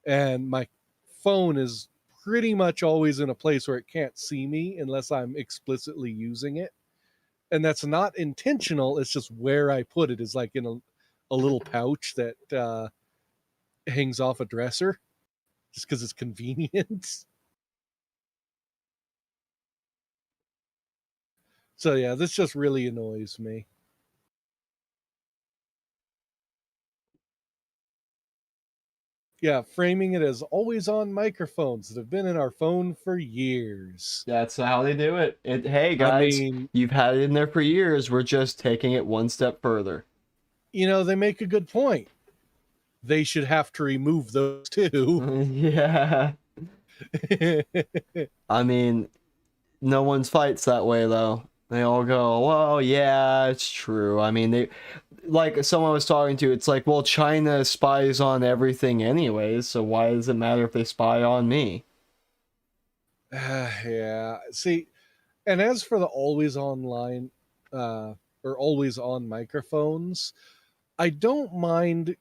[SPEAKER 2] And my phone is pretty much always in a place where it can't see me unless I'm explicitly using it. And that's not intentional. It's just where I put it is like in a little pouch that hangs off a dresser just because it's convenient. So yeah, this just really annoys me. Yeah, framing it as always on microphones that have been in our phone for years.
[SPEAKER 1] That's how they do it. Hey
[SPEAKER 2] I
[SPEAKER 1] guys,
[SPEAKER 2] mean,
[SPEAKER 1] you've had it in there for years. We're just taking it one step further.
[SPEAKER 2] you know, they make a good point. They should have to remove those too.
[SPEAKER 1] Yeah. I mean, no one's fights that way though. They all go, well, yeah, it's true. I mean, they, like someone I was talking to, it's like, well, China spies on everything anyways, so why does it matter if they spy on me?
[SPEAKER 2] Yeah. See, and as for the always online or always on microphones, I don't mind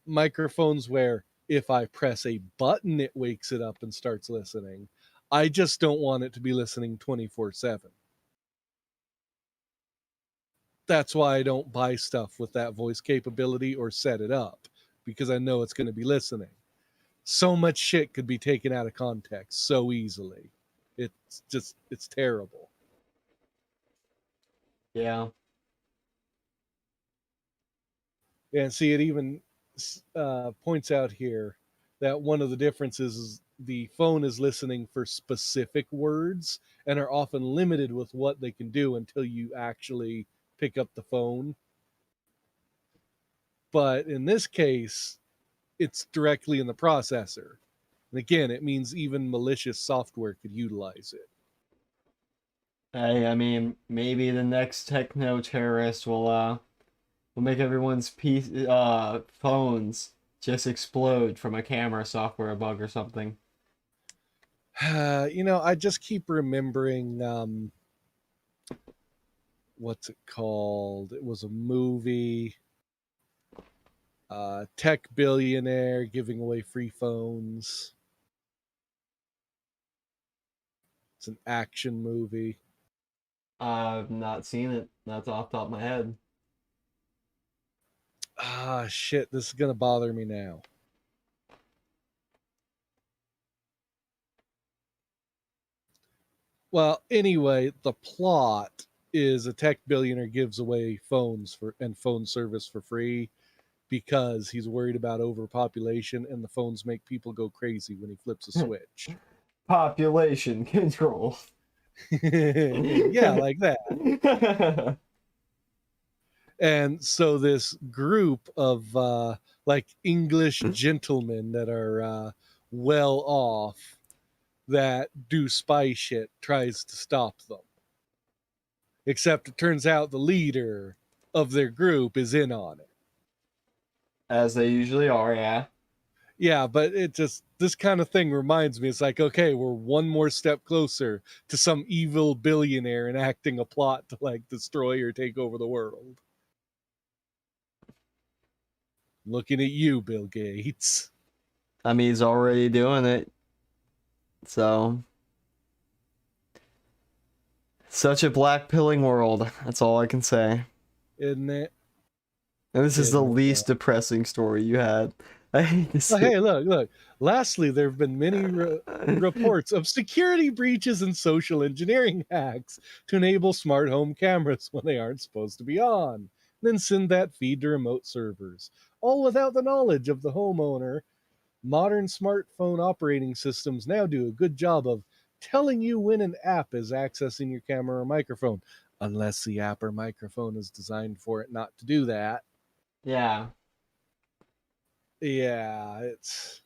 [SPEAKER 2] microphones where if I press a button it wakes it up and starts listening. I just don't want it to be listening 24/7. That's why I don't buy stuff with that voice capability or set it up, because I know it's going to be listening. So much shit could be taken out of context so easily. It's terrible.
[SPEAKER 1] Yeah.
[SPEAKER 2] And see, it even points out here that one of the differences is the phone is listening for specific words and are often limited with what they can do until you actually pick up the phone. But in this case, it's directly in the processor. And again, it means even malicious software could utilize it.
[SPEAKER 1] Hey, I mean, maybe the next techno terrorist will make everyone's phones just explode from a camera software bug or something.
[SPEAKER 2] You know, I just keep remembering what's it called? It was a movie. Tech billionaire giving away free phones. It's an action movie.
[SPEAKER 1] I've not seen it. That's off the top of my head.
[SPEAKER 2] Ah, shit, this is gonna bother me now. Well, anyway, the plot is a tech billionaire gives away phones and phone service for free because he's worried about overpopulation and the phones make people go crazy when he flips a switch.
[SPEAKER 1] Population control.
[SPEAKER 2] Yeah, like that. And so this group of like English gentlemen that are well off that do spy shit tries to stop them. Except it turns out the leader of their group is in on it.
[SPEAKER 1] As they usually are, yeah.
[SPEAKER 2] Yeah, but this kind of thing reminds me, it's like, okay, we're one more step closer to some evil billionaire enacting a plot to like destroy or take over the world. Looking at you, Bill Gates.
[SPEAKER 1] I mean, he's already doing it. So Such a black pilling world. That's all I can say.
[SPEAKER 2] Isn't it?
[SPEAKER 1] And this is the least depressing story you had. I hate to see
[SPEAKER 2] Hey, look. Lastly, there have been many reports of security breaches and social engineering hacks to enable smart home cameras when they aren't supposed to be on, then send that feed to remote servers, all without the knowledge of the homeowner. Modern smartphone operating systems now do a good job of telling you when an app is accessing your camera or microphone, unless the app or microphone is designed for it not to do that.
[SPEAKER 1] Yeah.
[SPEAKER 2] Yeah, it's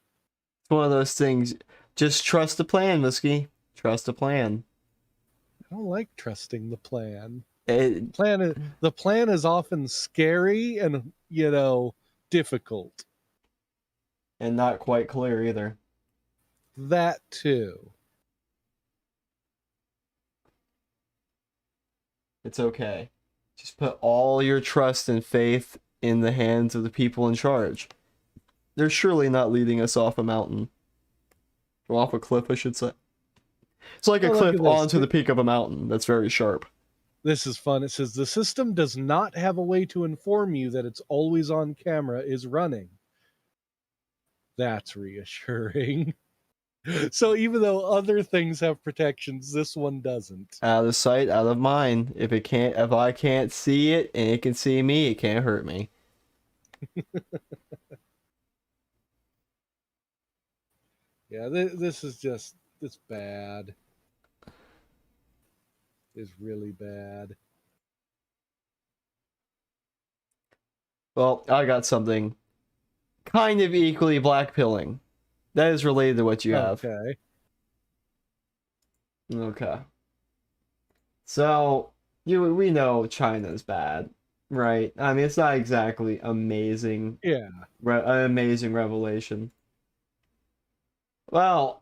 [SPEAKER 1] one of those things. Just trust the plan, Muskie. Trust the plan.
[SPEAKER 2] I don't like trusting the plan.
[SPEAKER 1] The
[SPEAKER 2] plan is often scary and, difficult.
[SPEAKER 1] And not quite clear either.
[SPEAKER 2] That too.
[SPEAKER 1] It's okay. Just put all your trust and faith in the hands of the people in charge. They're surely not leading us off a mountain. Or off a cliff, I should say. It's like a cliff onto the peak of a mountain. That's very sharp.
[SPEAKER 2] This is fun. It says the system does not have a way to inform you that its always on camera is running. That's reassuring. So even though other things have protections, this one doesn't.
[SPEAKER 1] Out of sight, out of mind. If I can't see it and it can see me, it can't hurt me.
[SPEAKER 2] Yeah, this is just, it's bad. It's really bad.
[SPEAKER 1] Well, I got something kind of equally blackpilling. That is related to what you have. Okay. So, we know China's bad, right? I mean, it's not exactly amazing.
[SPEAKER 2] Yeah.
[SPEAKER 1] An amazing revelation. Well,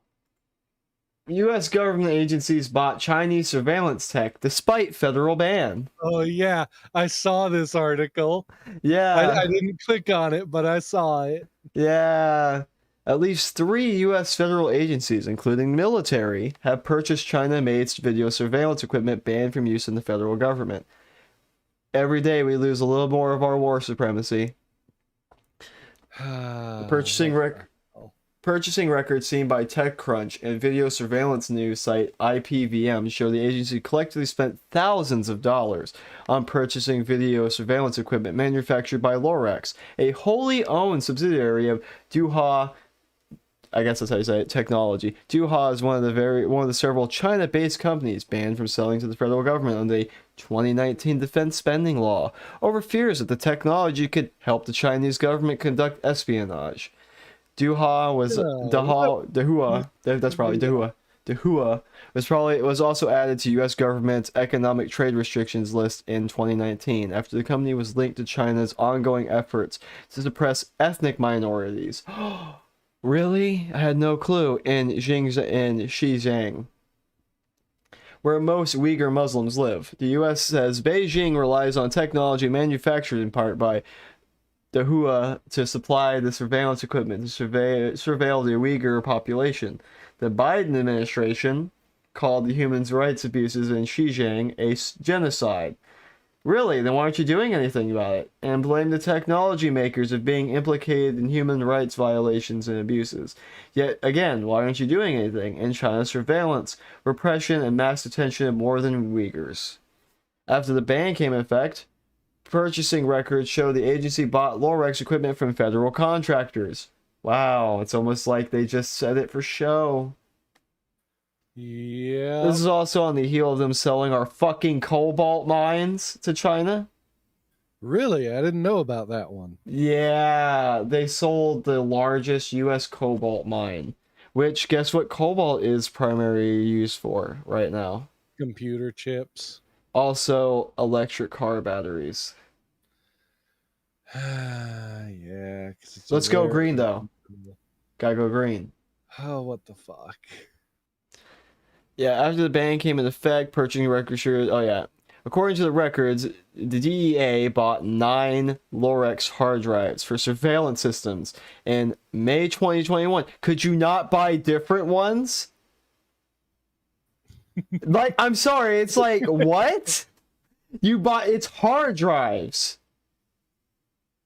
[SPEAKER 1] U.S. government agencies bought Chinese surveillance tech despite federal ban.
[SPEAKER 2] Oh, yeah. I saw this article.
[SPEAKER 1] Yeah.
[SPEAKER 2] I didn't click on it, but I saw it.
[SPEAKER 1] Yeah. At least 3 U.S. federal agencies, including military, have purchased China-made video surveillance equipment banned from use in the federal government. Every day we lose a little more of our war supremacy. Purchasing records seen by TechCrunch and video surveillance news site IPVM show the agency collectively spent thousands of dollars on purchasing video surveillance equipment manufactured by Lorex, a wholly owned subsidiary of Duha. I guess that's how you say it, technology. Duha is one of the several China-based companies banned from selling to the federal government under the 2019 defense spending law over fears that the technology could help the Chinese government conduct espionage. Duha was also added to U.S. government's economic trade restrictions list in 2019 after the company was linked to China's ongoing efforts to suppress ethnic minorities. Really? I had no clue. In Xinjiang, where most Uyghur Muslims live. The U.S. says Beijing relies on technology manufactured in part by TheHateCast to supply the surveillance equipment to surveil the Uyghur population. The Biden administration called the human rights abuses in Xinjiang a genocide. Really? Then why aren't you doing anything about it? And blame the technology makers of being implicated in human rights violations and abuses. Yet again, why aren't you doing anything? In China's surveillance, repression, and mass detention of more than Uyghurs. After the ban came into effect, purchasing records show the agency bought Lorex equipment from federal contractors. Wow, it's almost like they just said it for show.
[SPEAKER 2] Yeah.
[SPEAKER 1] This is also on the heel of them selling our fucking cobalt mines to China.
[SPEAKER 2] Really? I didn't know about that one.
[SPEAKER 1] Yeah, they sold the largest U.S. cobalt mine, which, guess what cobalt is primarily used for right now?
[SPEAKER 2] Computer chips.
[SPEAKER 1] Also, electric car batteries.
[SPEAKER 2] Yeah.
[SPEAKER 1] Let's go green, though. Gotta go green.
[SPEAKER 2] Oh, what the fuck?
[SPEAKER 1] Yeah, after the ban came into effect, purchasing records showed... Oh, yeah. According to the records, the DEA bought 9 Lorex hard drives for surveillance systems in May 2021. Could you not buy different ones? Like, I'm sorry, it's like, what? You buy, it's hard drives.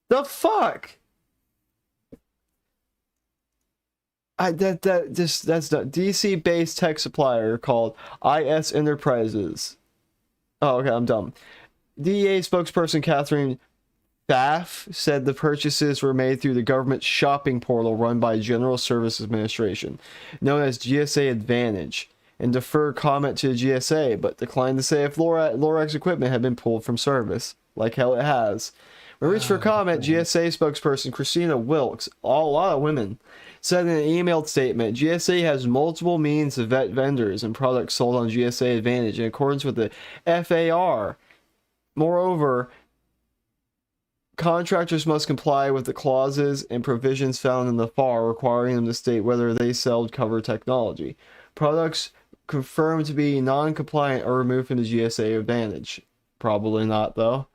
[SPEAKER 1] The fuck? That's not DC-based tech supplier called IS Enterprises. Oh, okay, I'm dumb. DEA spokesperson Catherine Pfaff said the purchases were made through the government shopping portal run by General Services Administration, known as GSA Advantage, and deferred comment to the GSA, but declined to say if Lorex equipment had been pulled from service, like hell it has. When reached for comment, GSA spokesperson Christina Wilkes, a lot of women, said in an emailed statement, GSA has multiple means to vet vendors and products sold on GSA Advantage in accordance with the FAR. Moreover, contractors must comply with the clauses and provisions found in the FAR requiring them to state whether they sell covered technology. Products confirmed to be non-compliant are removed from the GSA Advantage. Probably not, though.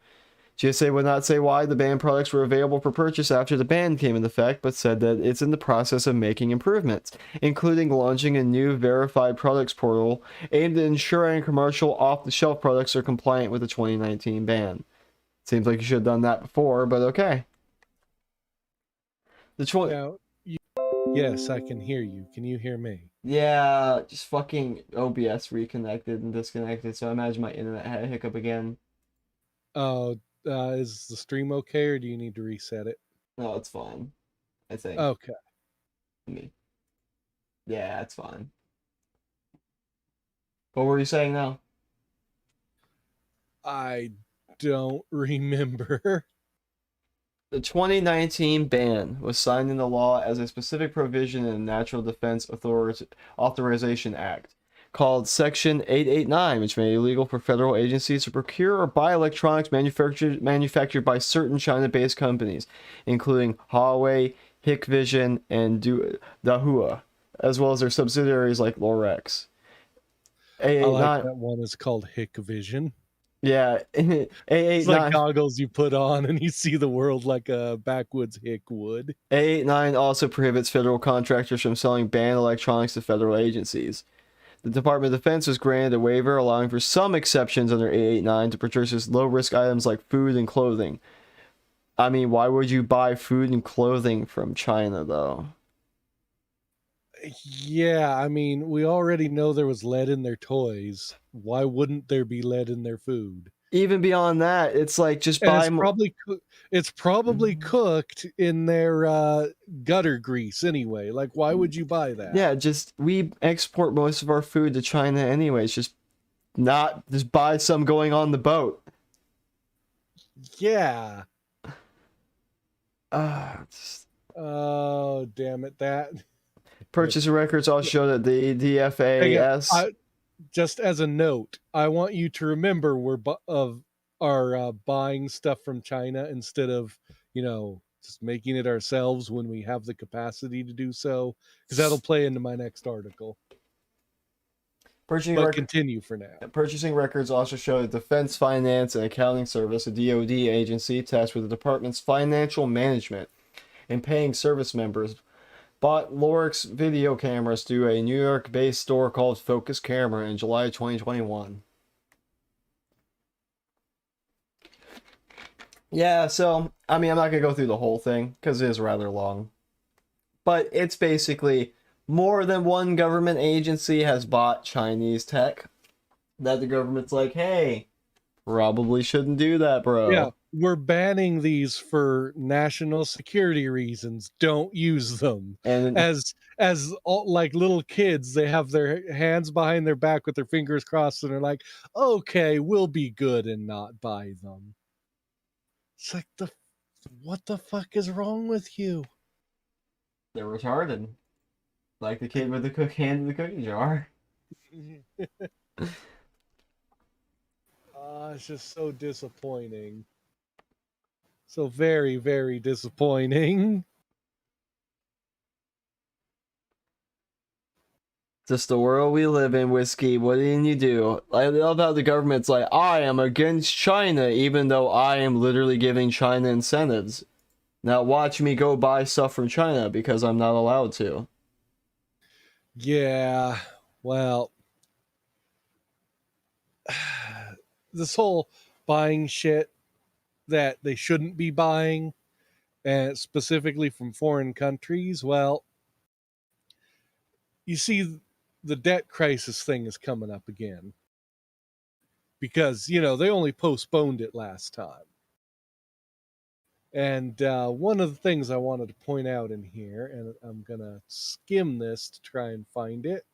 [SPEAKER 1] GSA would not say why the banned products were available for purchase after the ban came into effect, but said that it's in the process of making improvements, including launching a new verified products portal aimed at ensuring commercial off-the-shelf products are compliant with the 2019 ban. Seems like you should have done that before, but okay.
[SPEAKER 2] Yes, I can hear you. Can you hear me?
[SPEAKER 1] Yeah, just fucking OBS reconnected and disconnected, so I imagine my internet had a hiccup again.
[SPEAKER 2] Oh, is the stream okay, or do you need to reset it?
[SPEAKER 1] No, it's fine, I think.
[SPEAKER 2] Okay.
[SPEAKER 1] Yeah, it's fine. What were you saying now?
[SPEAKER 2] I don't remember.
[SPEAKER 1] The 2019 ban was signed into law as a specific provision in the National Defense Authorization Act, called Section 889, which made it illegal for federal agencies to procure or buy electronics manufactured by certain China-based companies, including Huawei, Hikvision, and Dahua, as well as their subsidiaries like Lorex.
[SPEAKER 2] I like that one is called Hikvision.
[SPEAKER 1] Yeah,
[SPEAKER 2] it's like goggles you put on and you see the world like a backwoods hick would.
[SPEAKER 1] 889 also prohibits federal contractors from selling banned electronics to federal agencies. The Department of Defense was granted a waiver allowing for some exceptions under 889 to purchase low-risk items like food and clothing. I mean, why would you buy food and clothing from China, though?
[SPEAKER 2] Yeah, I mean, we already know there was lead in their toys. Why wouldn't there be lead in their food?
[SPEAKER 1] Even beyond that, it's like just buy.
[SPEAKER 2] It's probably cooked in their gutter grease anyway. Like, why would you buy that?
[SPEAKER 1] Yeah, we export most of our food to China anyways. Just buy some going on the boat.
[SPEAKER 2] Yeah. Oh, damn it! That.
[SPEAKER 1] Purchase records also show that the DFAS.
[SPEAKER 2] Just as a note, I want you to remember we're buying stuff from China instead of, just making it ourselves when we have the capacity to do so, because that'll play into my next article. Continue for now.
[SPEAKER 1] Purchasing records also show that Defense Finance and Accounting Service, a DoD agency tasked with the department's financial management and paying service members, bought Lorex video cameras through a New York-based store called Focus Camera in July 2021. Yeah, so, I mean, I'm not going to go through the whole thing, because it is rather long. But it's basically more than one government agency has bought Chinese tech that the government's like, hey, probably shouldn't do that, bro.
[SPEAKER 2] Yeah, we're banning these for national security reasons. Don't use them. And as like little kids, they have their hands behind their back with their fingers crossed and they're like, okay, we'll be good and not buy them. It's like, what the fuck is wrong with you?
[SPEAKER 1] They're retarded. Like the kid with the hand in the cookie jar.
[SPEAKER 2] It's just so disappointing. So very, very disappointing.
[SPEAKER 1] Just the world we live in, Whiskey. What didn't you do? I love how the government's like, I am against China, even though I am literally giving China incentives. Now watch me go buy stuff from China because I'm not allowed to.
[SPEAKER 2] Yeah, well, this whole buying shit that they shouldn't be buying, and specifically from foreign countries. Well, you see, the debt crisis thing is coming up again because, you know, they only postponed it last time. And one of the things I wanted to point out in here, and I'm going to skim this to try and find it,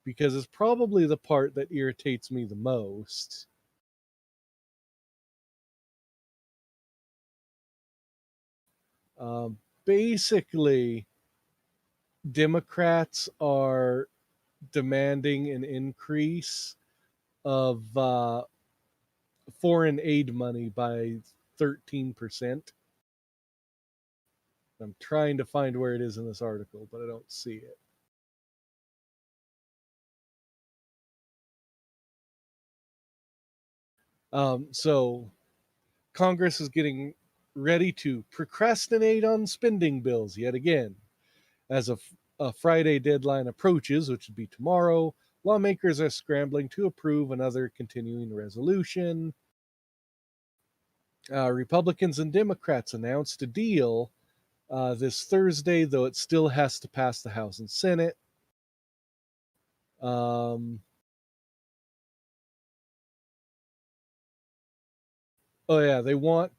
[SPEAKER 2] because it's probably the part that irritates me the most. Basically, Democrats are demanding an increase of foreign aid money by 13%. I'm trying to find where it is in this article, but I don't see it. So Congress is getting ready to procrastinate on spending bills yet again. As a Friday deadline approaches, which would be tomorrow, lawmakers are scrambling to approve another continuing resolution. Republicans and Democrats announced a deal this Thursday, though it still has to pass the House and Senate. Oh yeah, they want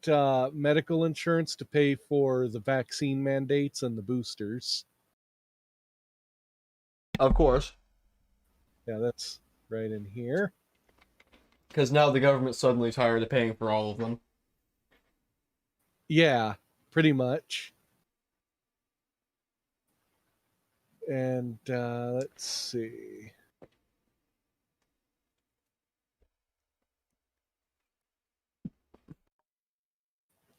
[SPEAKER 2] medical insurance to pay for the vaccine mandates and the boosters.
[SPEAKER 1] Of course.
[SPEAKER 2] Yeah, that's right in here.
[SPEAKER 1] Because now the government's suddenly tired of paying for all of them.
[SPEAKER 2] Yeah, pretty much. And let's see.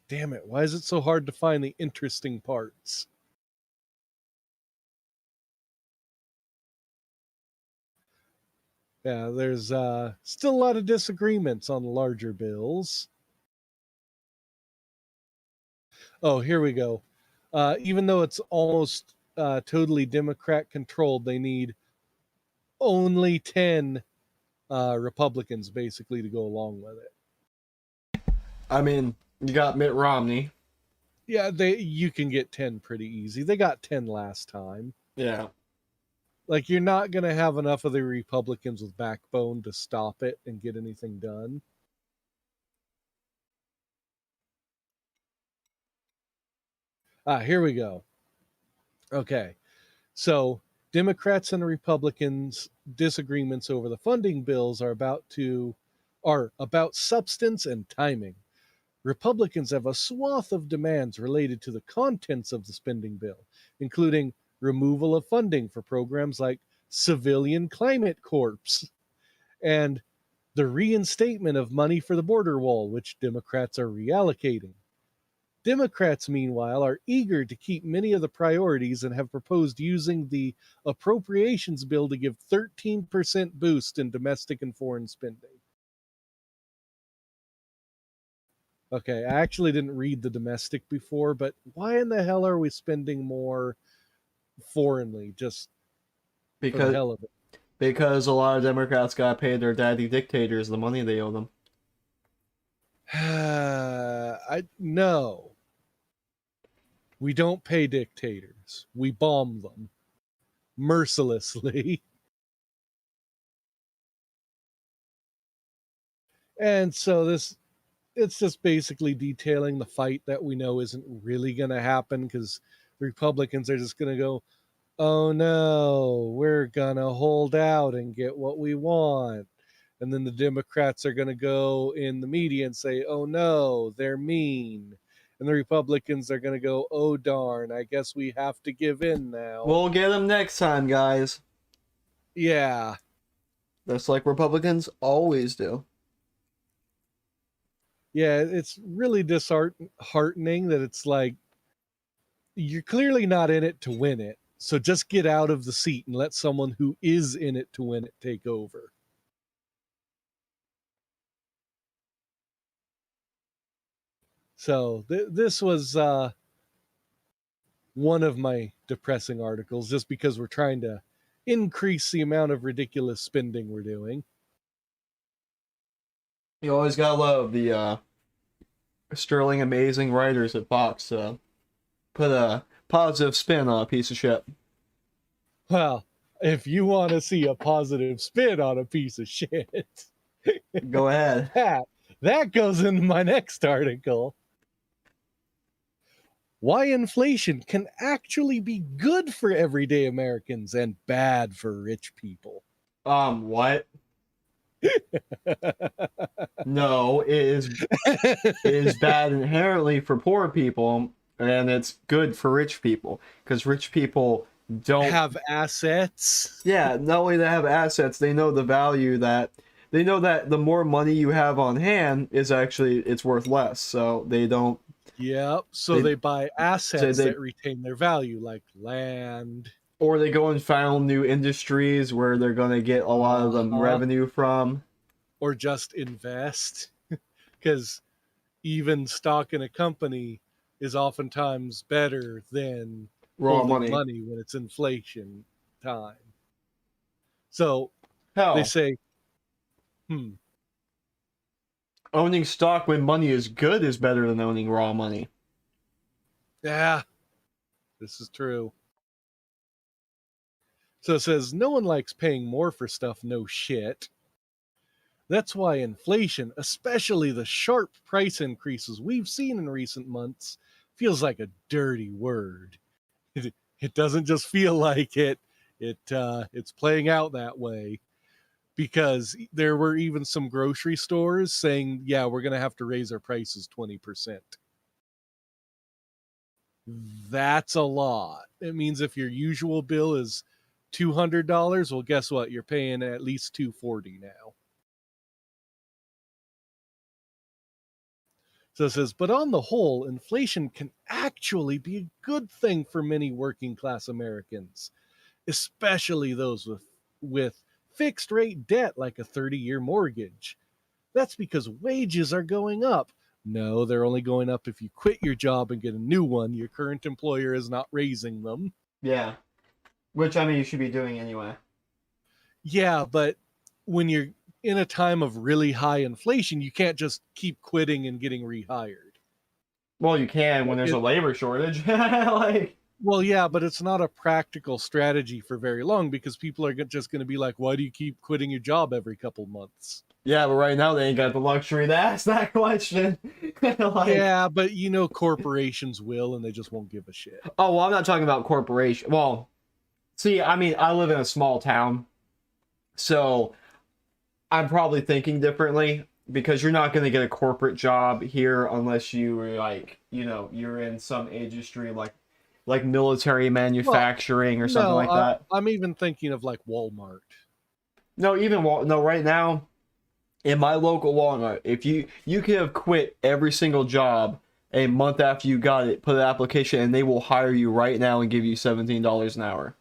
[SPEAKER 2] Damn it, why is it so hard to find the interesting parts? Yeah, there's still a lot of disagreements on the larger bills. Oh, here we go. Even though it's almost totally Democrat controlled, they need only 10 Republicans basically to go along with it.
[SPEAKER 1] I mean, you got Mitt Romney.
[SPEAKER 2] Yeah, you can get 10 pretty easy. They got 10 last time.
[SPEAKER 1] Yeah.
[SPEAKER 2] Like, you're not going to have enough of the Republicans with backbone to stop it and get anything done. Here we go. Okay. So, Democrats and Republicans' disagreements over the funding bills are about substance and timing. Republicans have a swath of demands related to the contents of the spending bill, including removal of funding for programs like Civilian Climate Corps and the reinstatement of money for the border wall, which Democrats are reallocating. Democrats, meanwhile, are eager to keep many of the priorities and have proposed using the appropriations bill to give 13% boost in domestic and foreign spending. Okay, I actually didn't read the domestic before, but why in the hell are we spending more foreignly just for the hell of it?
[SPEAKER 1] Because a lot of Democrats got to pay their daddy dictators the money they owe them.
[SPEAKER 2] No. We don't pay dictators. We bomb them mercilessly. And so it's just basically detailing the fight that we know isn't really going to happen because the Republicans are just going to go, oh no, we're going to hold out and get what we want. And then the Democrats are going to go in the media and say, oh no, they're mean. And the Republicans are going to go, oh darn, I guess we have to give in now.
[SPEAKER 1] We'll get them next time, guys.
[SPEAKER 2] Yeah.
[SPEAKER 1] That's like Republicans always do.
[SPEAKER 2] Yeah, it's really disheartening that it's like, you're clearly not in it to win it. So just get out of the seat and let someone who is in it to win it take over. So this was one of my depressing articles just because we're trying to increase the amount of ridiculous spending we're doing.
[SPEAKER 1] You always gotta love the sterling amazing writers at Fox. Put a positive spin on a piece of shit.
[SPEAKER 2] Well, if you want to see a positive spin on a piece of shit,
[SPEAKER 1] Go ahead.
[SPEAKER 2] that goes into my next article. Why inflation can actually be good for everyday Americans and bad for rich people.
[SPEAKER 1] What? No, it is bad inherently for poor people, and it's good for rich people, because rich people don't
[SPEAKER 2] have assets.
[SPEAKER 1] Yeah, not only they have assets, they know the value that they know that the more money you have on hand is actually it's worth less. So they don't.
[SPEAKER 2] Yep. So they buy assets that retain their value, like land.
[SPEAKER 1] Or they go and found new industries where they're going to get a lot of the revenue from.
[SPEAKER 2] Or just invest. Because even stock in a company is oftentimes better than
[SPEAKER 1] raw
[SPEAKER 2] money when it's inflation time. So they say,
[SPEAKER 1] owning stock when money is good is better than owning raw money.
[SPEAKER 2] Yeah, this is true. So it says, no one likes paying more for stuff, no shit. That's why inflation, especially the sharp price increases we've seen in recent months, feels like a dirty word. It doesn't just feel like it. It's playing out that way. Because there were even some grocery stores saying, yeah, we're going to have to raise our prices 20%. That's a lot. It means if your usual bill is $200, well, guess what? You're paying at least $240 now. So it says, but on the whole, inflation can actually be a good thing for many working class Americans, especially those with fixed rate debt like a 30-year mortgage. That's because wages are going up. No, they're only going up if you quit your job and get a new one. Your current employer is not raising them.
[SPEAKER 1] Yeah. Which, I mean, you should be doing anyway.
[SPEAKER 2] Yeah, but when you're in a time of really high inflation, you can't just keep quitting and getting rehired.
[SPEAKER 1] Well, you can when there's a labor shortage.
[SPEAKER 2] Well, yeah, but it's not a practical strategy for very long because people are just going to be like, why do you keep quitting your job every couple months?
[SPEAKER 1] Yeah, but right now they ain't got the luxury to ask that question.
[SPEAKER 2] Yeah, but corporations will, and they just won't give a shit.
[SPEAKER 1] Oh, well, I'm not talking about corporation. Well, see, I mean, I live in a small town, so I'm probably thinking differently because you're not going to get a corporate job here unless you were you're in some industry like military manufacturing or something like that.
[SPEAKER 2] I'm even thinking of like Walmart.
[SPEAKER 1] No, right now, in my local Walmart, if you could have quit every single job a month after you got it, put an application, and they will hire you right now and give you $17 an hour.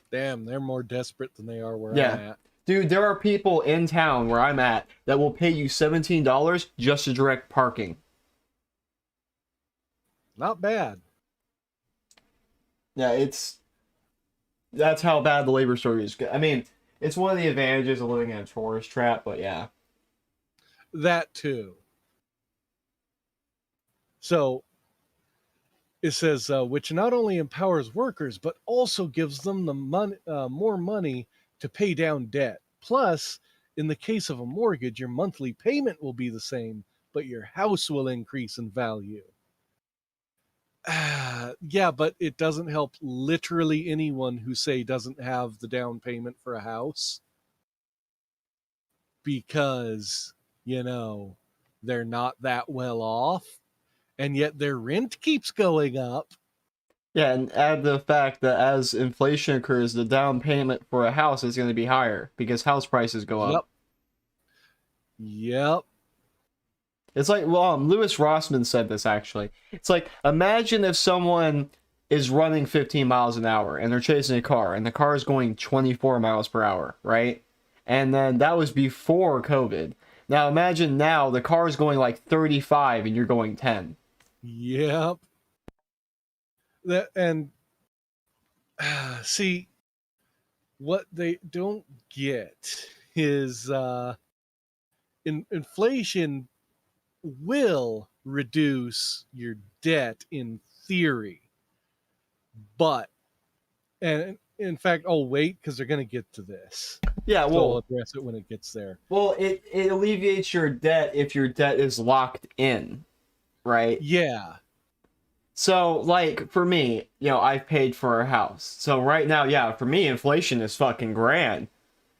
[SPEAKER 2] Damn, they're more desperate than they are where I'm at.
[SPEAKER 1] Dude, there are people in town where I'm at that will pay you $17 just to direct parking.
[SPEAKER 2] Not bad.
[SPEAKER 1] Yeah, that's how bad the labor shortage is. I mean, it's one of the advantages of living in a tourist trap, but yeah.
[SPEAKER 2] That too. So it says, which not only empowers workers, but also gives them the more money to pay down debt. Plus, in the case of a mortgage, your monthly payment will be the same, but your house will increase in value. Yeah, but it doesn't help literally anyone who, say, doesn't have the down payment for a house. Because, they're not that well off. And yet their rent keeps going up.
[SPEAKER 1] Yeah, and add the fact that as inflation occurs, the down payment for a house is going to be higher because house prices go up.
[SPEAKER 2] Yep.
[SPEAKER 1] It's like, Lewis Rossman said this actually. It's like, imagine if someone is running 15 miles an hour and they're chasing a car and the car is going 24 miles per hour, right? And then that was before COVID. Now imagine now the car is going like 35 and you're going 10.
[SPEAKER 2] Yep. See, what they don't get is inflation will reduce your debt in theory, but, and in fact, I'll wait because they're going to get to this.
[SPEAKER 1] Yeah,
[SPEAKER 2] So
[SPEAKER 1] well,
[SPEAKER 2] I'll address it when it gets there.
[SPEAKER 1] Well, it alleviates your debt if your debt is locked in, right?
[SPEAKER 2] Yeah.
[SPEAKER 1] So, like, for me, I've paid for a house. So right now, yeah, for me, inflation is fucking grand,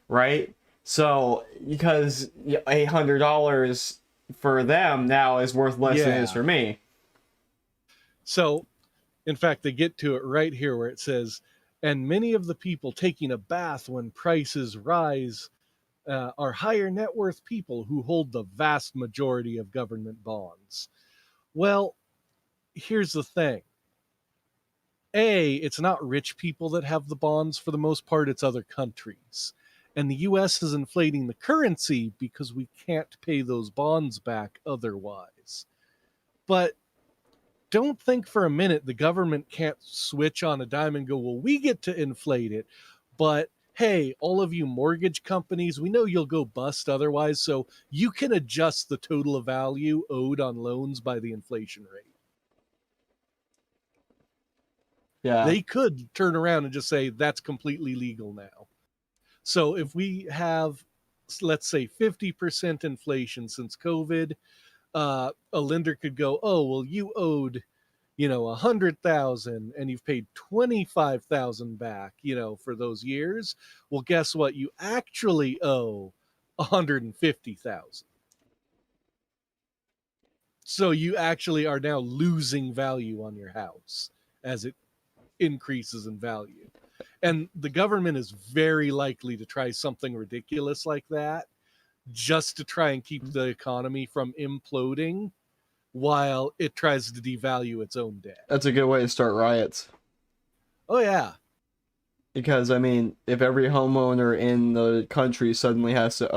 [SPEAKER 1] right? So, because $800 for them now is worth less than it is for me.
[SPEAKER 2] So, in fact, they get to it right here where it says, and many of the people taking a bath when prices rise are higher net worth people who hold the vast majority of government bonds. Well, here's the thing. It's not rich people that have the bonds for the most part, it's other countries. And the US is inflating the currency because we can't pay those bonds back otherwise. But don't think for a minute the government can't switch on a dime and go, well, we get to inflate it. But hey, all of you mortgage companies, we know you'll go bust otherwise, so you can adjust the total of value owed on loans by the inflation rate.
[SPEAKER 1] Yeah.
[SPEAKER 2] They could turn around and just say that's completely legal now. So if we have, let's say, 50% inflation since COVID, a lender could go, oh, well, you owed, 100,000 and you've paid 25,000 back, for those years. Well, guess what? You actually owe 150,000. So you actually are now losing value on your house as it increases in value. And the government is very likely to try something ridiculous like that just to try and keep the economy from imploding while it tries to devalue its own debt.
[SPEAKER 1] That's a good way to start riots.
[SPEAKER 2] Oh, yeah.
[SPEAKER 1] Because, if every homeowner in the country suddenly has to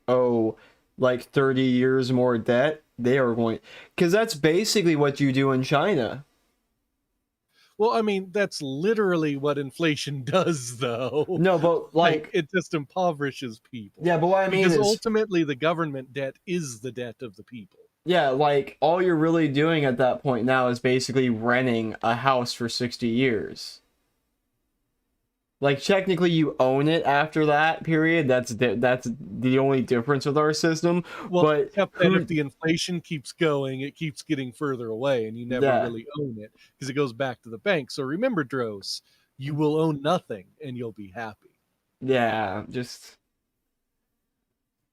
[SPEAKER 1] owe like 30 years more debt, they are going... Because that's basically what you do in China.
[SPEAKER 2] Well, that's literally what inflation does, though.
[SPEAKER 1] No, but like
[SPEAKER 2] it just impoverishes people.
[SPEAKER 1] Yeah, but what I mean is
[SPEAKER 2] ultimately the government debt is the debt of the people.
[SPEAKER 1] Yeah, like all you're really doing at that point now is basically renting a house for 60 years. Like technically you own it after that period. That's the only difference with our system.
[SPEAKER 2] Well,
[SPEAKER 1] but
[SPEAKER 2] except that if the inflation keeps going, it keeps getting further away and you never really own it because it goes back to the bank. So remember, Dros, you will own nothing and you'll be happy.
[SPEAKER 1] Yeah, just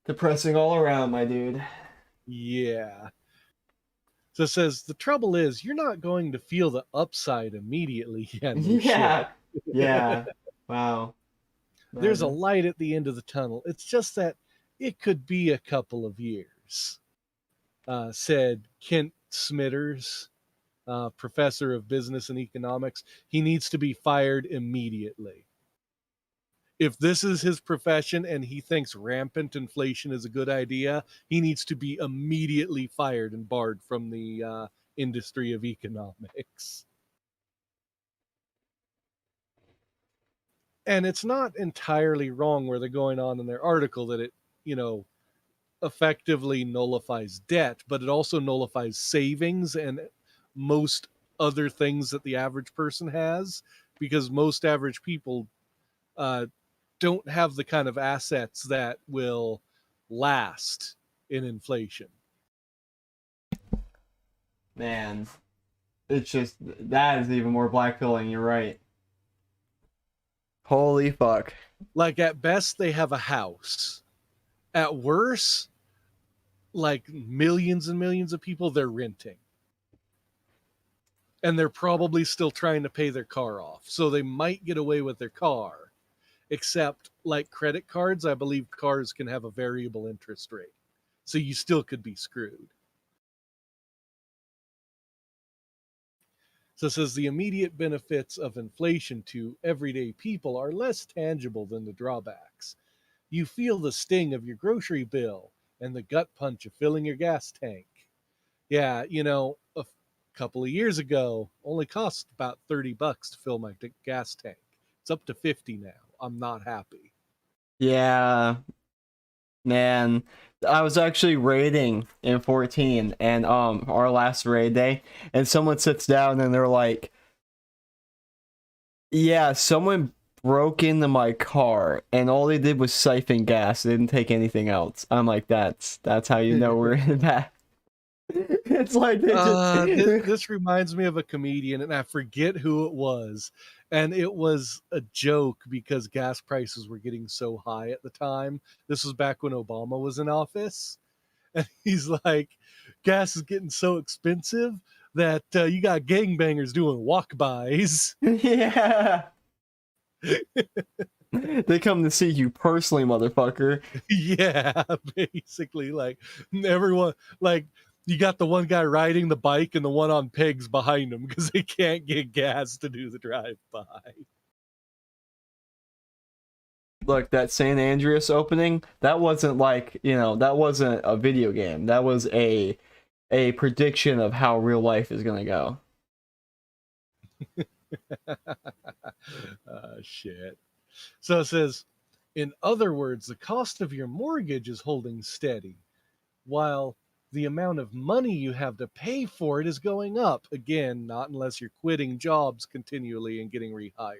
[SPEAKER 1] depressing all around, my dude.
[SPEAKER 2] Yeah. So it says, the trouble is you're not going to feel the upside immediately.
[SPEAKER 1] Yeah. Yeah. Wow.
[SPEAKER 2] There's a light at the end of the tunnel. It's just that it could be a couple of years, said Kent Smitters, professor of business and economics. He needs to be fired immediately. If this is his profession and he thinks rampant inflation is a good idea, he needs to be immediately fired and barred from the industry of economics. And it's not entirely wrong where they're going on in their article that it, effectively nullifies debt, but it also nullifies savings and most other things that the average person has, because most average people don't have the kind of assets that will last in inflation.
[SPEAKER 1] Man, it's just, that is even more blackpilling, you're right. Holy fuck.
[SPEAKER 2] Like at best they have a house. At worst, like millions and millions of people they're renting. And they're probably still trying to pay their car off. So they might get away with their car. Except like credit cards, I believe cars can have a variable interest rate. So you still could be screwed. So it says the immediate benefits of inflation to everyday people are less tangible than the drawbacks. You feel the sting of your grocery bill and the gut punch of filling your gas tank. Yeah, a couple of years ago, only cost about $30 to fill my gas tank. It's up to $50 now. I'm not happy.
[SPEAKER 1] Yeah. Man, I was actually raiding in 14 and our last raid day, and someone sits down and they're like, yeah, someone broke into my car and all they did was siphon gas. They didn't take anything else. I'm like, that's how you know we're in that. It's like they just
[SPEAKER 2] this reminds me of a comedian, and I forget who it was. And it was a joke because gas prices were getting so high at the time. This was back when Obama was in office. And he's like, gas is getting so expensive that you got gangbangers doing walk-bys.
[SPEAKER 1] yeah. They come to see you personally, motherfucker.
[SPEAKER 2] Yeah, basically, like everyone, like you got the one guy riding the bike and the one on pegs behind him because they can't get gas to do the drive-by.
[SPEAKER 1] Look, that San Andreas opening, that wasn't like, that wasn't a video game. That was a prediction of how real life is gonna go.
[SPEAKER 2] Shit. So it says, in other words, the cost of your mortgage is holding steady, while the amount of money you have to pay for it is going up. Again, not unless you're quitting jobs continually and getting rehired.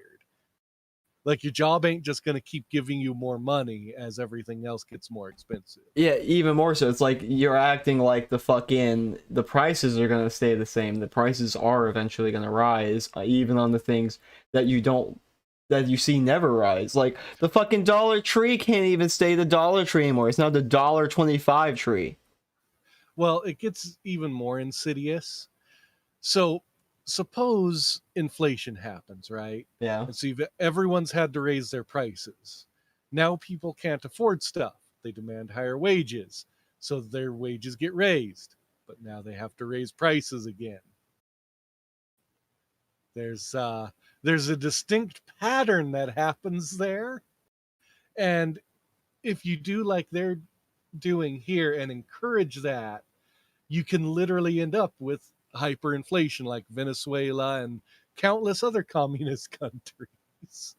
[SPEAKER 2] Like your job ain't just going to keep giving you more money as everything else gets more expensive.
[SPEAKER 1] Yeah, even more so. It's like you're acting like the prices are going to stay the same. The prices are eventually going to rise, even on the things that you see never rise. Like the fucking Dollar Tree can't even stay the Dollar Tree anymore. It's now the $1.25 tree.
[SPEAKER 2] Well, it gets even more insidious. So suppose inflation happens, right?
[SPEAKER 1] Yeah.
[SPEAKER 2] And so everyone's had to raise their prices. Now people can't afford stuff. They demand higher wages. So their wages get raised. But now they have to raise prices again. There's a distinct pattern that happens there. And if you do like they're doing here and encourage that, you can literally end up with hyperinflation like Venezuela and countless other communist countries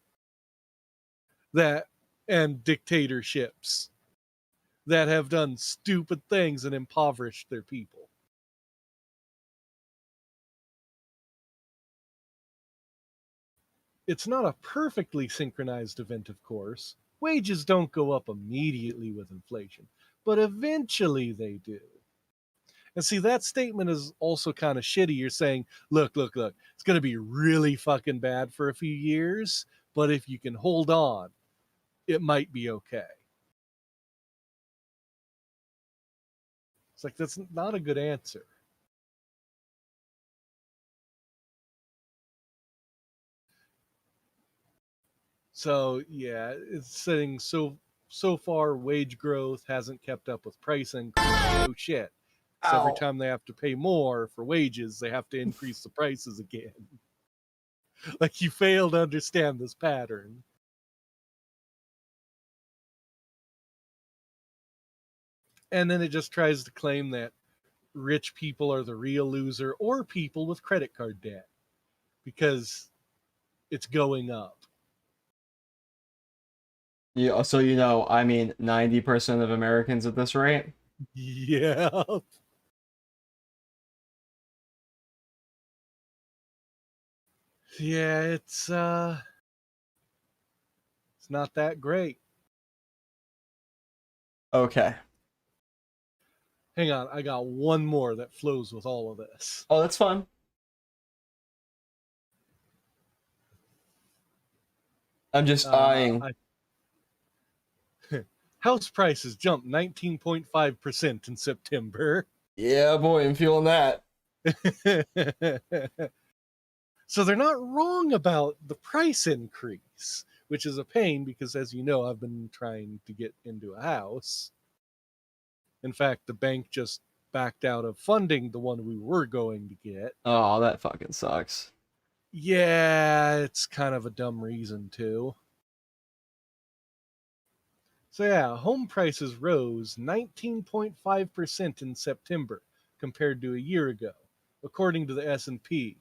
[SPEAKER 2] and dictatorships that have done stupid things and impoverished their people. It's not a perfectly synchronized event, of course. Wages don't go up immediately with inflation, but eventually they do. And see, that statement is also kind of shitty. You're saying, look, it's going to be really fucking bad for a few years, but if you can hold on, it might be okay. It's like, that's not a good answer. So, yeah, it's saying so far wage growth hasn't kept up with price increase. Oh, shit. So every time they have to pay more for wages, they have to increase the prices again. Like, you fail to understand this pattern. And then it just tries to claim that rich people are the real loser or people with credit card debt because it's going up.
[SPEAKER 1] Yeah, so 90% of Americans at this rate.
[SPEAKER 2] Yeah. Yeah, it's not that great.
[SPEAKER 1] Okay.
[SPEAKER 2] Hang on, I got one more that flows with all of this.
[SPEAKER 1] Oh, that's fun. I'm just eyeing.
[SPEAKER 2] House prices jumped 19.5% in September.
[SPEAKER 1] Yeah, boy, I'm feeling that.
[SPEAKER 2] So they're not wrong about the price increase, which is a pain because, as you know, I've been trying to get into a house. In fact, the bank just backed out of funding the one we were going to get.
[SPEAKER 1] Oh, that fucking sucks.
[SPEAKER 2] Yeah, it's kind of a dumb reason, too. So yeah, home prices rose 19.5% in September compared to a year ago, according to the S&P.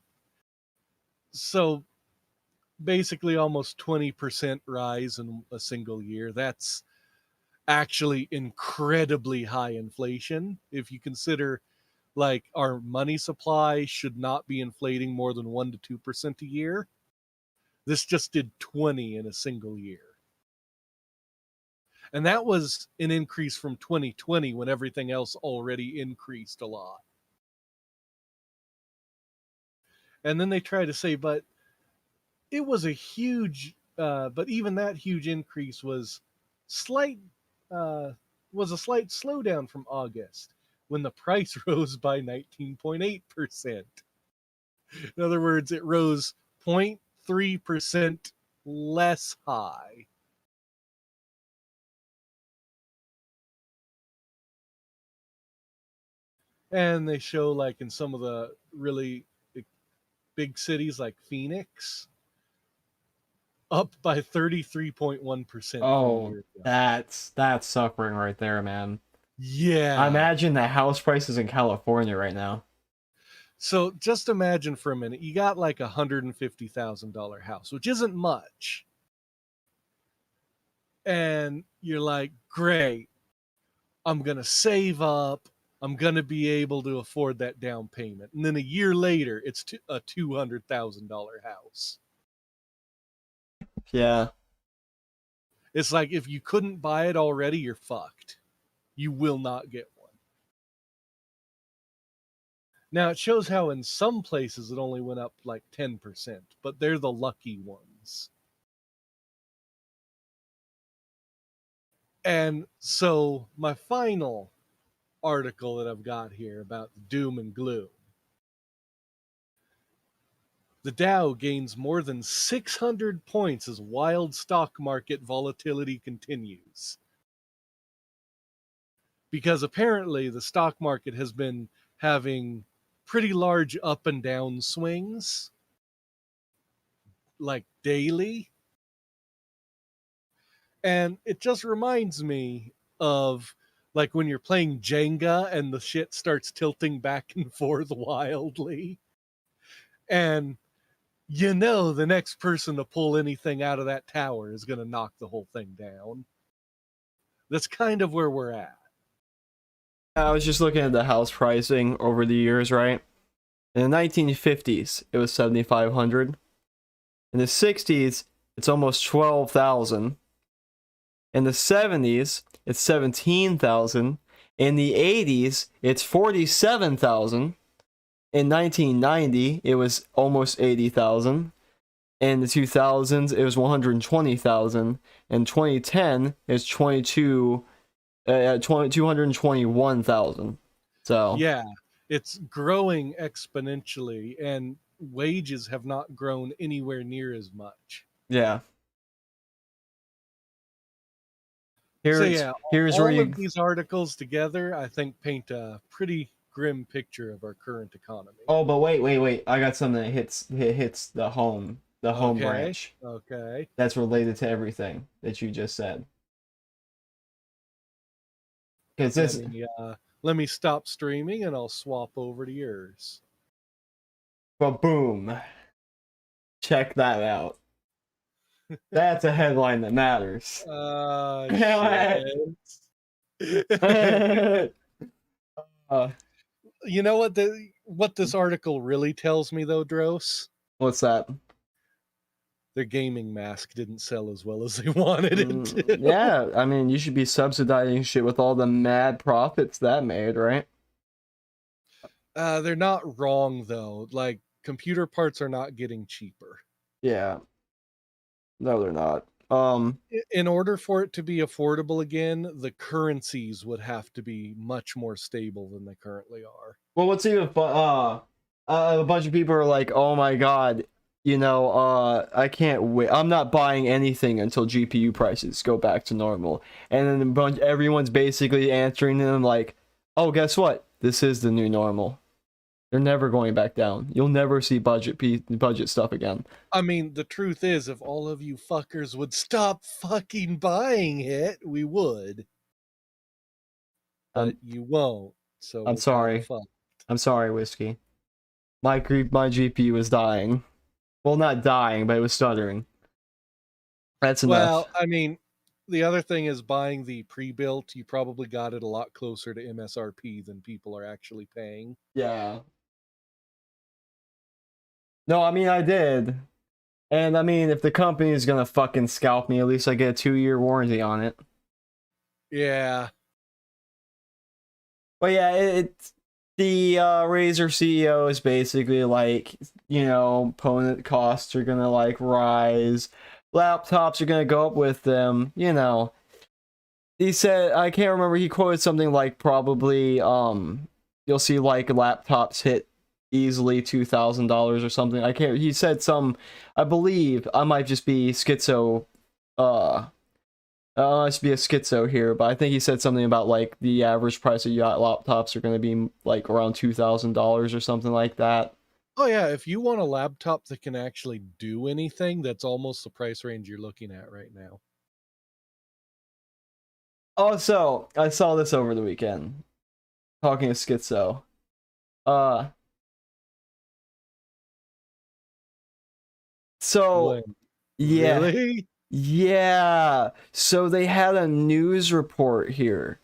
[SPEAKER 2] So basically almost 20% rise in a single year. That's actually incredibly high inflation. If you consider like our money supply should not be inflating more than 1 to 2% a year, this just did 20 in a single year. And that was an increase from 2020 when everything else already increased a lot. And then they try to say, but it was a huge, but even that huge increase was slight, was a slight slowdown from August when the price rose by 19.8%. In other words, it rose 0.3% less high. And they show, like, in some of the really big cities like Phoenix, up by 33.1%.
[SPEAKER 1] Oh, that's suffering right there, man.
[SPEAKER 2] Yeah.
[SPEAKER 1] I imagine the house prices in California right now.
[SPEAKER 2] So just imagine for a minute, you got like $150,000 house, which isn't much. And you're like, great, I'm going to save up. I'm going to be able to afford that down payment. And then a year later, it's a $200,000 house.
[SPEAKER 1] Yeah.
[SPEAKER 2] It's like if you couldn't buy it already, you're fucked. You will not get one. Now, it shows how in some places it only went up like 10%, but they're the lucky ones. And so my final article that I've got here about doom and gloom. The Dow gains more than 600 points as wild stock market volatility continues. Because apparently the stock market has been having pretty large up and down swings, like daily. And it just reminds me of like when you're playing Jenga and the shit starts tilting back and forth wildly. And you know the next person to pull anything out of that tower is going to knock the whole thing down. That's kind of where we're at.
[SPEAKER 1] I was just looking at the house pricing over the years, right? In the 1950s, it was 7,500. In the 60s, it's almost 12,000. In the 70s, it's 17,000. In the 80s, it's 47,000. In 1990, it was almost 80,000. In the 2000s, it was 120,000. In 2010, it's 221,000. So
[SPEAKER 2] yeah, it's growing exponentially, and wages have not grown anywhere near as much.
[SPEAKER 1] Yeah.
[SPEAKER 2] Here's
[SPEAKER 1] where
[SPEAKER 2] all of these articles together, I think, paint a pretty grim picture of our current economy.
[SPEAKER 1] Oh, but wait! I got something that hits the home branch.
[SPEAKER 2] Okay.
[SPEAKER 1] That's related to everything that you just said. Because this.
[SPEAKER 2] Let me stop streaming, and I'll swap over to yours.
[SPEAKER 1] But boom! Check that out. That's a headline that matters.
[SPEAKER 2] Shit. You know what this article really tells me, though, Dros?
[SPEAKER 1] What's that?
[SPEAKER 2] Their gaming mask didn't sell as well as they wanted it to.
[SPEAKER 1] Yeah, I mean, you should be subsidizing shit with all the mad profits that made, right?
[SPEAKER 2] They're not wrong, though. Like, computer parts are not getting cheaper.
[SPEAKER 1] Yeah. No, they're not.
[SPEAKER 2] In order for it to be affordable again, the currencies would have to be much more stable than they currently are.
[SPEAKER 1] Well, what's even a bunch of people are like, "Oh my god, I can't wait. I'm not buying anything until GPU prices go back to normal." And then everyone's basically answering them like, "Oh, guess what? This is the new normal. They're never going back down. You'll never see budget stuff again."
[SPEAKER 2] I mean, the truth is, if all of you fuckers would stop fucking buying it, we would. But you won't. So
[SPEAKER 1] I'm sorry. I'm sorry, Whiskey. My GPU is dying. Well, not dying, but it was stuttering. That's enough.
[SPEAKER 2] Well, I mean, The other thing is buying the pre-built. You probably got it a lot closer to MSRP than people are actually paying.
[SPEAKER 1] Yeah. No, I mean, I did. And I mean, if the company is gonna fucking scalp me, at least I get a 2-year warranty on it.
[SPEAKER 2] Yeah.
[SPEAKER 1] But yeah, it's the Razer CEO is basically like, you know, component costs are gonna like rise, laptops are gonna go up with them, you know. He said, I can't remember, he quoted something like probably you'll see like laptops hit easily $2,000 or something. I can't, he said some, I believe, I might just be schizo I should be a schizo here, but I think he said something about like the average price of yacht laptops are going to be like around $2,000 or something like that.
[SPEAKER 2] Oh yeah, if you want a laptop that can actually do anything, that's almost the price range you're looking at right now.
[SPEAKER 1] Also, I saw this over the weekend. Talking of schizo. So
[SPEAKER 2] What?
[SPEAKER 1] yeah.
[SPEAKER 2] Really?
[SPEAKER 1] Yeah. So they had a news report here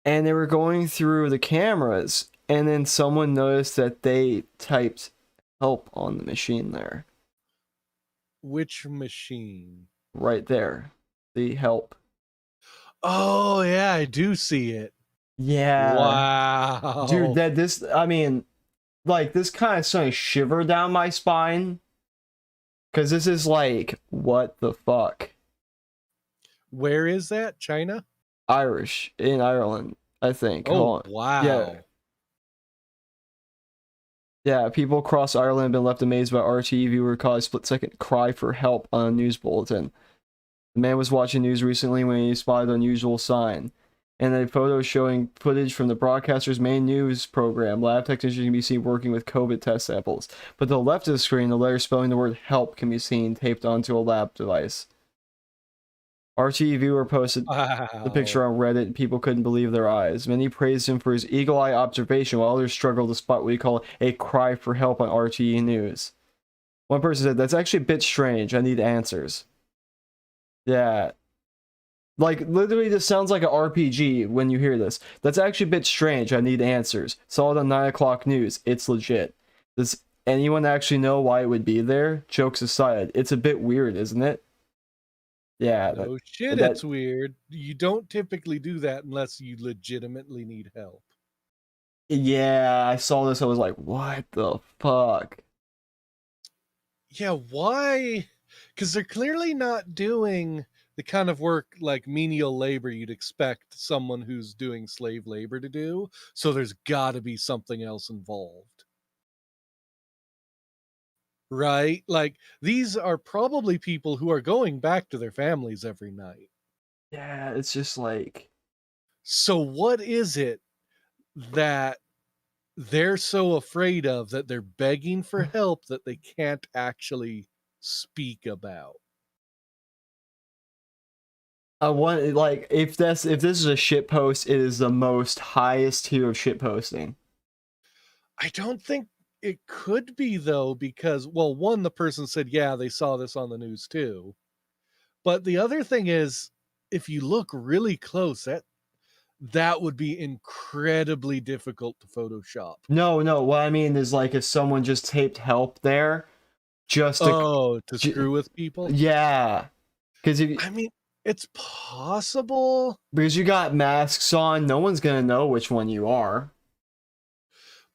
[SPEAKER 1] and they were going through the cameras and then someone noticed that they typed help on the machine there.
[SPEAKER 2] Which machine?
[SPEAKER 1] Right there. The help.
[SPEAKER 2] Oh yeah, I do see it.
[SPEAKER 1] Yeah.
[SPEAKER 2] Wow.
[SPEAKER 1] Dude, I mean, like this kind of sent a shiver down my spine. Cause this is like, what the fuck?
[SPEAKER 2] Where is that? China?
[SPEAKER 1] Irish in Ireland, I think.
[SPEAKER 2] Oh wow.
[SPEAKER 1] Yeah. Yeah, people across Ireland have been left amazed by RTE viewer cause a split-second cry for help on a news bulletin. The man was watching news recently when he spotted an unusual sign. And a photo showing footage from the broadcaster's main news program. Lab technicians can be seen working with COVID test samples. But to the left of the screen, the letter spelling the word help can be seen taped onto a lab device. RTE viewer posted the picture on Reddit and people couldn't believe their eyes. Many praised him for his eagle-eye observation while others struggled to spot what you call a cry for help on RTE news. One person said, that's actually a bit strange. I need answers. Yeah. Like, literally, this sounds like an RPG when you hear this. That's actually a bit strange. I need answers. Saw it on 9 o'clock news. It's legit. Does anyone actually know why it would be there? Jokes aside, it's a bit weird, isn't it? Yeah.
[SPEAKER 2] No shit, it's weird. You don't typically do that unless you legitimately need help.
[SPEAKER 1] Yeah, I saw this. I was like, what the fuck?
[SPEAKER 2] Yeah, why? Because they're clearly not doing the kind of work like menial labor you'd expect someone who's doing slave labor to do. So there's got to be something else involved. Right? Like, these are probably people who are going back to their families every night.
[SPEAKER 1] Yeah, it's just like...
[SPEAKER 2] So what is it that they're so afraid of that they're begging for help that they can't actually speak about?
[SPEAKER 1] I want, like, if this is a shit post, it is the most highest tier of shit posting.
[SPEAKER 2] I don't think it could be, though, because, well, one, the person said, yeah, they saw this on the news too. But the other thing is, if you look really close, that would be incredibly difficult to Photoshop.
[SPEAKER 1] No, what I mean is, like, if someone just taped help there, just
[SPEAKER 2] to screw with people?
[SPEAKER 1] Yeah. Because
[SPEAKER 2] I mean, it's possible.
[SPEAKER 1] Because you got masks on, no one's gonna know which one you are.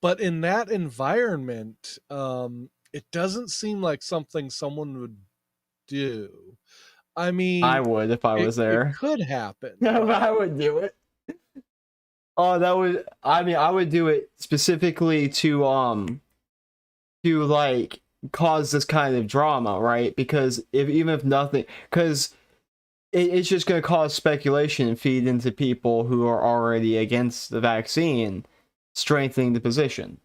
[SPEAKER 2] But in that environment, it doesn't seem like something someone would do. I mean,
[SPEAKER 1] I would if I was there.
[SPEAKER 2] It could happen.
[SPEAKER 1] I would do it. Oh, I would do it specifically to like cause this kind of drama, right? Because even if nothing, because it's just going to cause speculation and feed into people who are already against the vaccine, strengthening the position.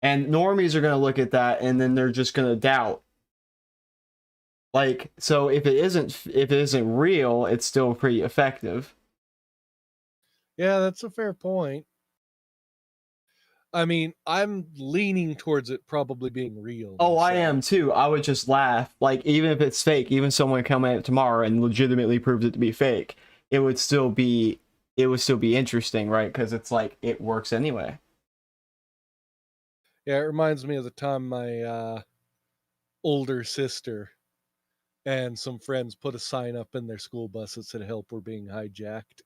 [SPEAKER 1] And normies are going to look at that and then they're just going to doubt. Like, so if it isn't real, it's still pretty effective.
[SPEAKER 2] Yeah, that's a fair point. I mean, I'm leaning towards it probably being real.
[SPEAKER 1] Oh, I
[SPEAKER 2] myself.
[SPEAKER 1] am too. I would just laugh. Like, even if it's fake, even someone come at it tomorrow and legitimately proves it to be fake, it would still be interesting, right? Because it's like it works anyway.
[SPEAKER 2] Yeah, it reminds me of the time my older sister and some friends put a sign up in their school bus that said "Help, we're being hijacked."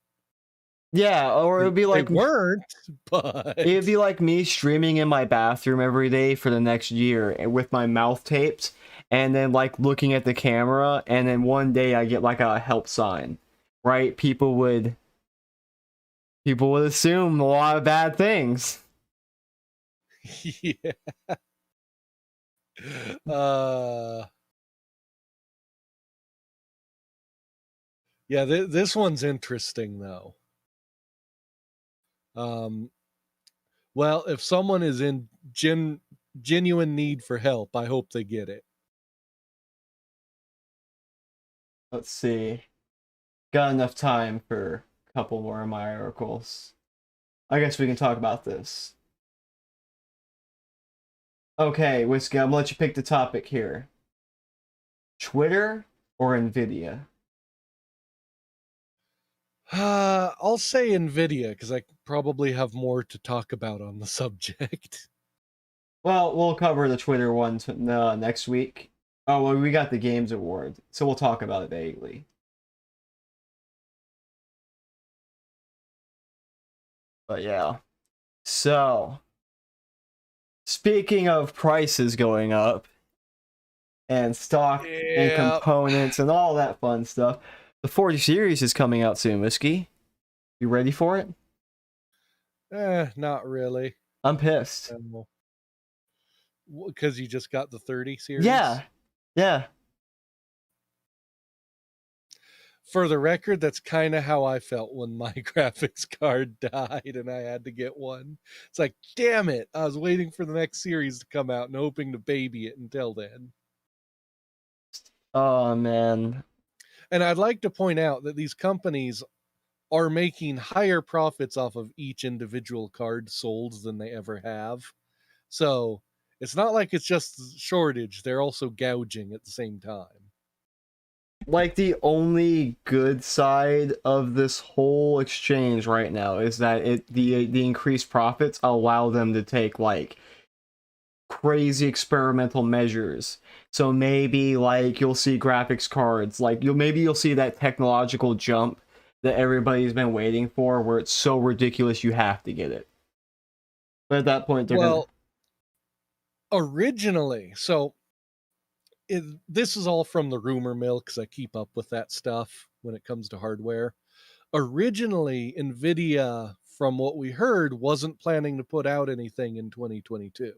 [SPEAKER 1] Yeah, or it would be
[SPEAKER 2] They
[SPEAKER 1] like
[SPEAKER 2] weren't, but
[SPEAKER 1] it'd be like me streaming in my bathroom every day for the next year with my mouth taped, and then like looking at the camera, and then one day I get like a help sign, right? People would assume a lot of bad things.
[SPEAKER 2] yeah. Yeah, this one's interesting though. Well, if someone is in genuine need for help, I hope they get it.
[SPEAKER 1] Let's see. Got enough time for a couple more of my articles. I guess we can talk about this. Okay, Whiskey, I'm gonna let you pick the topic here. Twitter or Nvidia?
[SPEAKER 2] I'll say Nvidia because I probably have more to talk about on the subject.
[SPEAKER 1] Well, we'll cover the Twitter one next week. Oh, well, we got the Games Award, so we'll talk about it vaguely. But yeah. So, speaking of prices going up, and stock and components and all that fun stuff, the 40 series is coming out soon, Whiskey. You ready for it?
[SPEAKER 2] Not really.
[SPEAKER 1] I'm pissed.
[SPEAKER 2] Because you just got the 30 series?
[SPEAKER 1] Yeah.
[SPEAKER 2] For the record, that's kind of how I felt when my graphics card died and I had to get one. It's like, damn it, I was waiting for the next series to come out and hoping to baby it until then.
[SPEAKER 1] Oh, man.
[SPEAKER 2] And I'd like to point out that these companies are making higher profits off of each individual card sold than they ever have. So it's not like it's just shortage. They're also gouging at the same time.
[SPEAKER 1] Like, the only good side of this whole exchange right now is that the increased profits allow them to take like crazy experimental measures. So maybe like you'll see graphics cards, like you'll see that technological jump that everybody's been waiting for, where it's so ridiculous you have to get it. But at that point,
[SPEAKER 2] originally, so this is all from the rumor mill because I keep up with that stuff when it comes to hardware. Originally, Nvidia, from what we heard, wasn't planning to put out anything in 2022.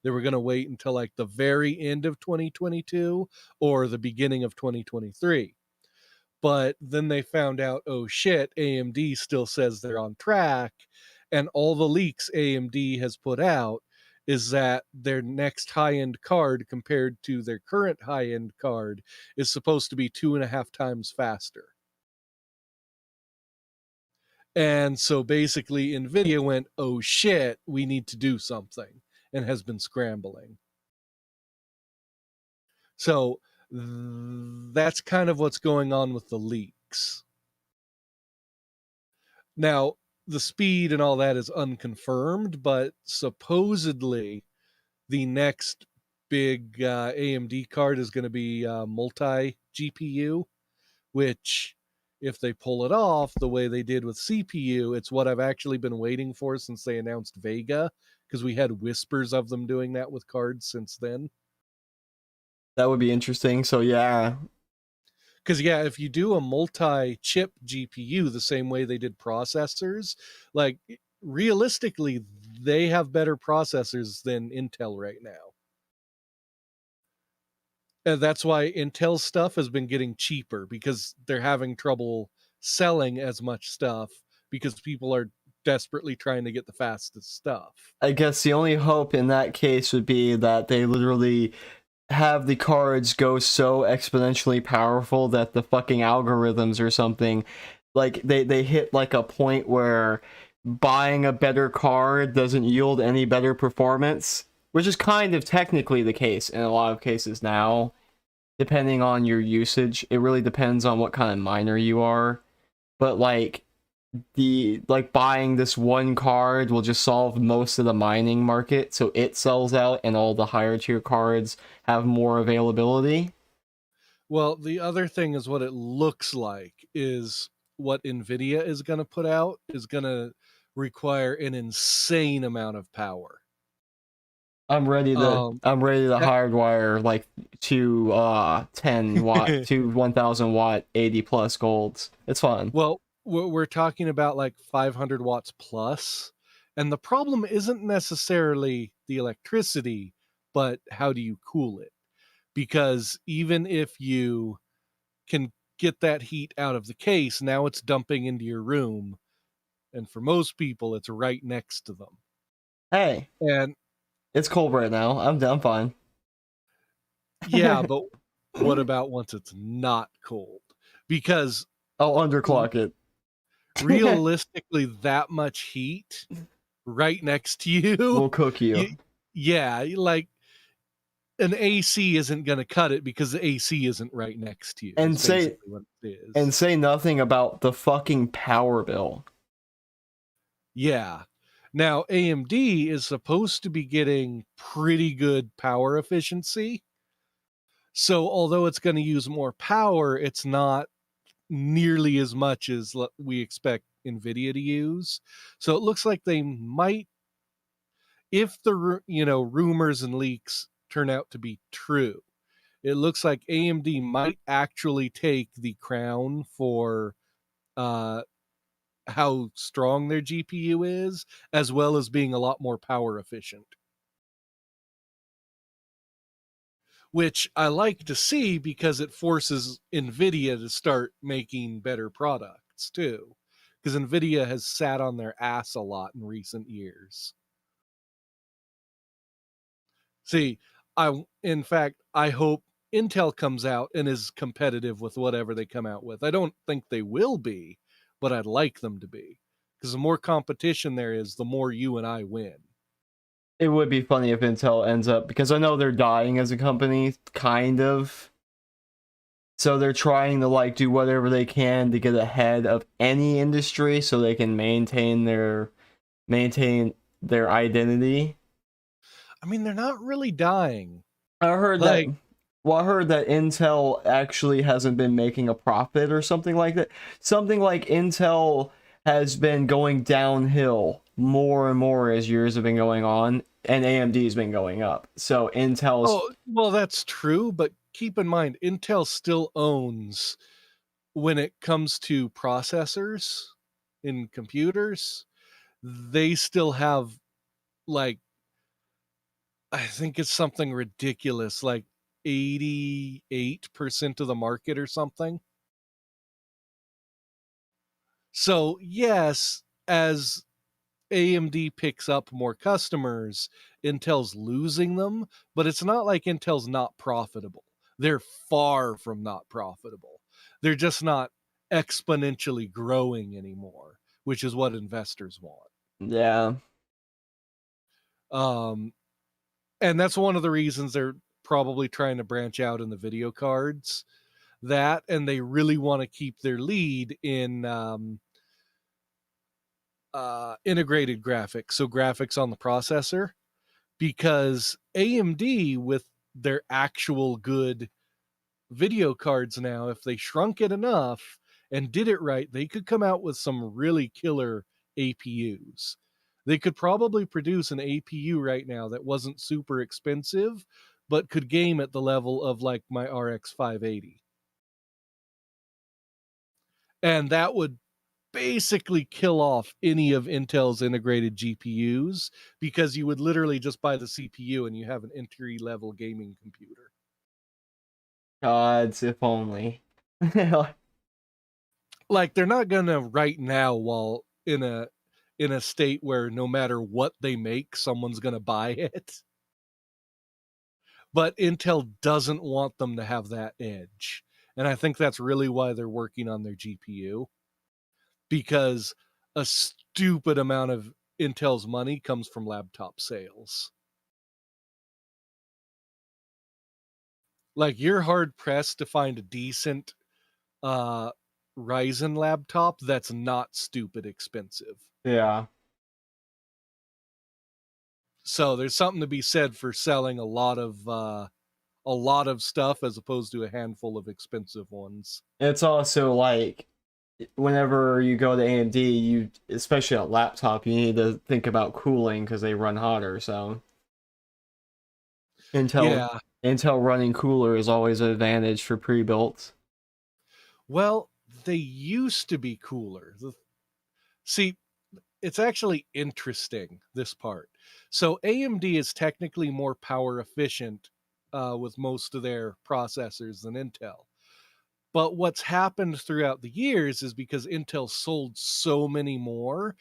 [SPEAKER 2] They were going to wait until like the very end of 2022 or the beginning of 2023. But then they found out, oh shit, AMD still says they're on track. And all the leaks AMD has put out is that their next high-end card compared to their current high-end card is supposed to be 2.5 times faster. And so basically Nvidia went, oh shit, we need to do something, and has been scrambling. So that's kind of what's going on with the leaks. Now, the speed and all that is unconfirmed, but supposedly the next big AMD card is going to be multi-GPU, which, if they pull it off the way they did with CPU, it's what I've actually been waiting for since they announced Vega, because we had whispers of them doing that with cards since then.
[SPEAKER 1] that would be interesting. So yeah.
[SPEAKER 2] Because yeah, if you do a multi-chip GPU the same way they did processors, like realistically, they have better processors than Intel right now. And that's why Intel stuff has been getting cheaper, because they're having trouble selling as much stuff because people are desperately trying to get the fastest stuff.
[SPEAKER 1] I guess the only hope in that case would be that they literally have the cards go so exponentially powerful that the fucking algorithms or something, like they hit like a point where buying a better card doesn't yield any better performance, which is kind of technically the case in a lot of cases now, depending on your usage. It really depends on what kind of miner you are. But like buying this one card will just solve most of the mining market, so it sells out and all the higher tier cards have more availability.
[SPEAKER 2] Well, the other thing is what it looks like is what Nvidia is going to put out is going to require an insane amount of power.
[SPEAKER 1] I'm ready to hardwire like two 10 watt to 1000 watt 80 plus golds. It's fun.
[SPEAKER 2] Well, we're talking about like 500 watts plus, and the problem isn't necessarily the electricity, but how do you cool it? Because even if you can get that heat out of the case, now it's dumping into your room, and for most people it's right next to them.
[SPEAKER 1] Hey,
[SPEAKER 2] and
[SPEAKER 1] it's cold right now. I'm fine.
[SPEAKER 2] Yeah, but what about once it's not cold? Because
[SPEAKER 1] I'll underclock it.
[SPEAKER 2] Realistically, that much heat right next to you
[SPEAKER 1] will cook you.
[SPEAKER 2] Yeah, like an AC isn't going to cut it because the AC isn't right next to you.
[SPEAKER 1] And say nothing about the fucking power bill.
[SPEAKER 2] Yeah. Now, AMD is supposed to be getting pretty good power efficiency. So although it's going to use more power, it's not nearly as much as we expect NVIDIA to use. So it looks like they might, if the rumors and leaks turn out to be true, it looks like AMD might actually take the crown for how strong their GPU is, as well as being a lot more power efficient. Which I like to see because it forces NVIDIA to start making better products too. Because NVIDIA has sat on their ass a lot in recent years. See, in fact, I hope Intel comes out and is competitive with whatever they come out with. I don't think they will be, but I'd like them to be. Because the more competition there is, the more you and I win.
[SPEAKER 1] It would be funny if Intel ends up, because I know they're dying as a company, kind of. So they're trying to like do whatever they can to get ahead of any industry so they can maintain their identity.
[SPEAKER 2] I mean, they're not really dying.
[SPEAKER 1] I heard that Intel actually hasn't been making a profit or something like that. Something like Intel has been going downhill more and more as years have been going on, and AMD's been going up. So Intel's...
[SPEAKER 2] Oh, well, that's true, but keep in mind, Intel still owns, when it comes to processors in computers, they still have, like, I think it's something ridiculous, like 88% of the market or something. So, yes, as AMD picks up more customers, Intel's losing them, but it's not like Intel's not profitable. They're far from not profitable. They're just not exponentially growing anymore, which is what investors want.
[SPEAKER 1] Yeah.
[SPEAKER 2] And that's one of the reasons they're probably trying to branch out in the video cards. That, and they really want to keep their lead in integrated graphics, so graphics on the processor, because AMD, with their actual good video cards now, if they shrunk it enough and did it right, they could come out with some really killer APUs. They could probably produce an APU right now that wasn't super expensive, but could game at the level of like my RX 580. And that would basically kill off any of Intel's integrated GPUs, because you would literally just buy the CPU and you have an entry-level gaming computer.
[SPEAKER 1] Gods, if only.
[SPEAKER 2] Like, they're not gonna right now, while in a state where no matter what they make, someone's gonna buy it. But Intel doesn't want them to have that edge. And I think that's really why they're working on their GPU. Because a stupid amount of Intel's money comes from laptop sales. Like, you're hard pressed to find a decent Ryzen laptop that's not stupid expensive.
[SPEAKER 1] Yeah.
[SPEAKER 2] So there's something to be said for selling a lot of stuff as opposed to a handful of expensive ones.
[SPEAKER 1] It's also like, whenever you go to AMD, you, especially a laptop, you need to think about cooling because they run hotter. So Intel running cooler is always an advantage for pre-built.
[SPEAKER 2] Well, they used to be cooler. See, it's actually interesting, this part. So AMD is technically more power efficient with most of their processors than Intel. But what's happened throughout the years is because Intel sold so many more,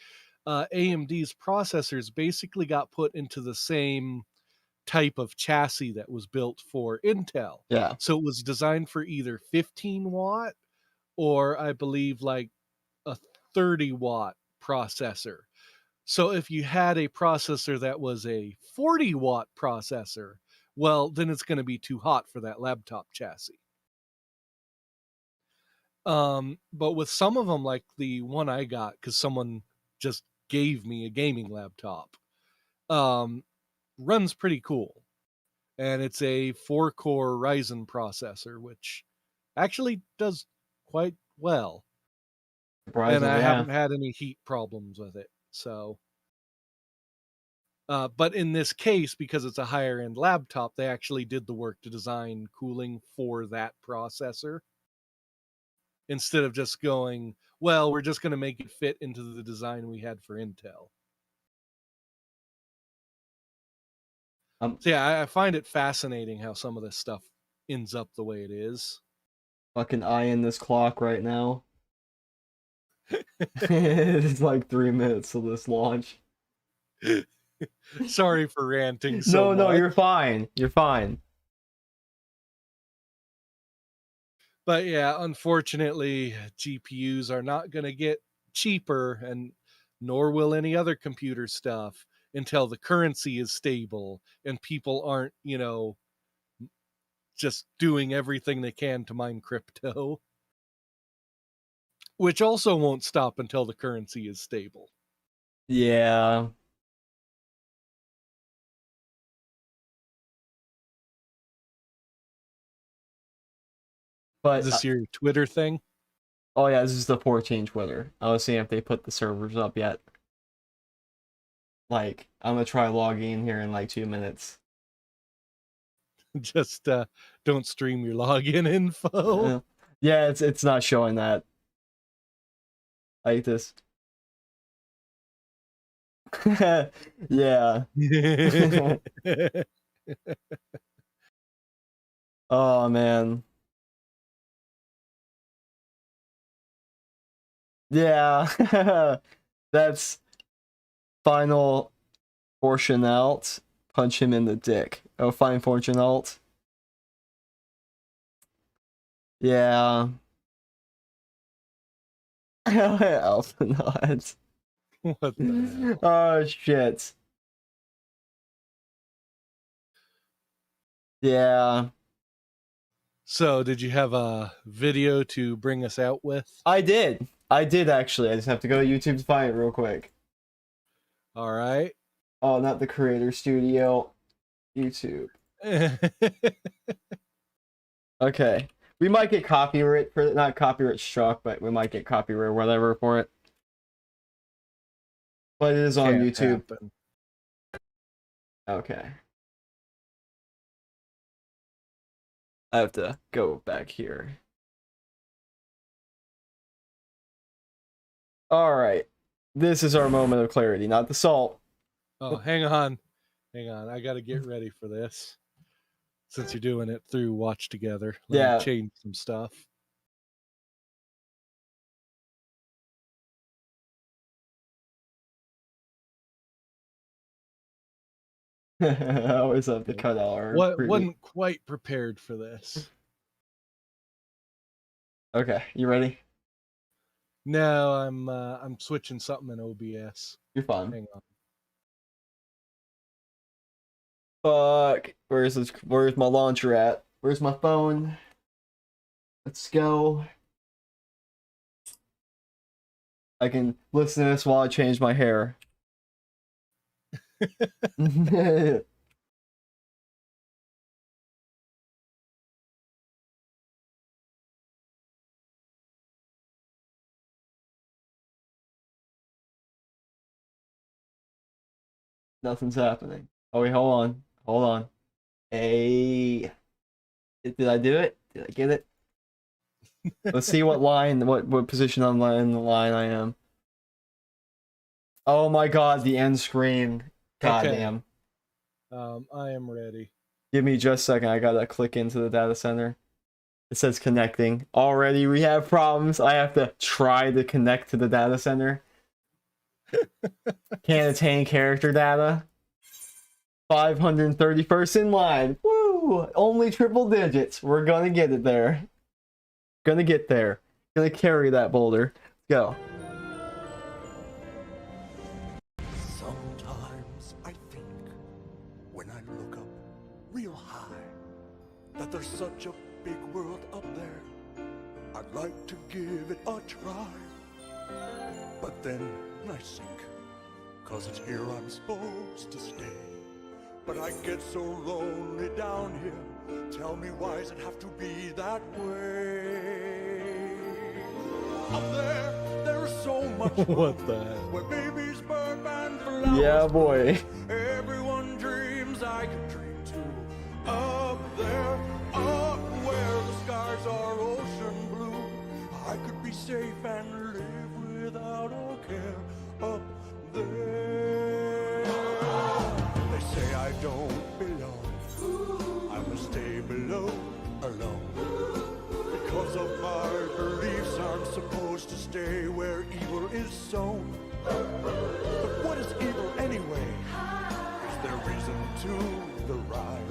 [SPEAKER 2] AMD's processors basically got put into the same type of chassis that was built for Intel.
[SPEAKER 1] Yeah.
[SPEAKER 2] So it was designed for either 15 watt or I believe like a 30 watt processor. So if you had a processor that was a 40 watt processor, well, then it's going to be too hot for that laptop chassis. But with some of them, like the one I got, because someone just gave me a gaming laptop, runs pretty cool. And it's a 4-core Ryzen processor, which actually does quite well. And I haven't had any heat problems with it. So, but in this case, because it's a higher end laptop, they actually did the work to design cooling for that processor. Instead of just going, well, we're just going to make it fit into the design we had for Intel. So yeah, I find it fascinating how some of this stuff ends up the way it is.
[SPEAKER 1] Fucking eyeing this clock right now. It's like 3 minutes to this launch.
[SPEAKER 2] Sorry for ranting so much.
[SPEAKER 1] No, you're fine. You're fine.
[SPEAKER 2] But yeah, unfortunately, GPUs are not going to get cheaper, and nor will any other computer stuff until the currency is stable and people aren't, just doing everything they can to mine crypto. Which also won't stop until the currency is stable.
[SPEAKER 1] Yeah. But
[SPEAKER 2] is this your Twitter thing?
[SPEAKER 1] Oh yeah, this is the 14 Twitter. I was seeing if they put the servers up yet. Like, I'm gonna try logging in here in like 2 minutes.
[SPEAKER 2] Just don't stream your login info.
[SPEAKER 1] Yeah, it's not showing that. Like this. Yeah. Oh man. Yeah. That's final portion out. Punch him in the dick. Oh, fine fortune alt. Yeah. Alpha nods.
[SPEAKER 2] What the hell?
[SPEAKER 1] Oh shit. Yeah.
[SPEAKER 2] So, did you have a video to bring us out with?
[SPEAKER 1] I did actually. I just have to go to YouTube to find it real quick.
[SPEAKER 2] All right.
[SPEAKER 1] Oh, not the Creator Studio. YouTube. Okay. We might get copyright for it. Not copyright struck, but we might get copyright or whatever for it. But it is on YouTube.
[SPEAKER 2] Happen.
[SPEAKER 1] Okay. I have to go back here. Alright. This is our moment of clarity, not the salt.
[SPEAKER 2] Oh, hang on. I gotta get ready for this. Since you're doing it through Watch Together. Let me change some stuff.
[SPEAKER 1] I always have to cut out our
[SPEAKER 2] wasn't quite prepared for this.
[SPEAKER 1] Okay, you ready?
[SPEAKER 2] No, I'm switching something in OBS.
[SPEAKER 1] You're fine.
[SPEAKER 2] Hang on.
[SPEAKER 1] Fuck. Where's my launcher at? Where's my phone? Let's go. I can listen to this while I change my hair. Nothing's happening. Oh wait, hold on. Hold on. Hey. Did I do it? Did I get it? Let's see what line, what position on the line I am. Oh my god, the end screen. God
[SPEAKER 2] Okay.
[SPEAKER 1] damn.
[SPEAKER 2] I am ready.
[SPEAKER 1] Give me just a second. I gotta click into the data center. It says connecting. Already we have problems. I have to try to connect to the data center. Can't attain character data. 531st in line. Woo! Only triple digits. We're gonna get it there. Gonna get there. Gonna carry that boulder. Go.
[SPEAKER 8] Sometimes I think, when I look up real high, that there's such a big world up there. I'd like to give it a try. But then I sink, 'cause it's here I'm supposed to stay. But I get so lonely down here. Tell me, why does it have to be that way? Up there is so much room.
[SPEAKER 2] What the hell?
[SPEAKER 8] Where babies burn and flowers.
[SPEAKER 1] Yeah, boy.
[SPEAKER 8] Everyone dreams, I can dream too. Up there, up where the skies are ocean blue. I could be safe and live without a care. Up there. They say I don't belong. I must stay below alone. Because of my beliefs, I'm supposed to stay where evil is sown. But what is evil anyway? Is there reason to the rhyme?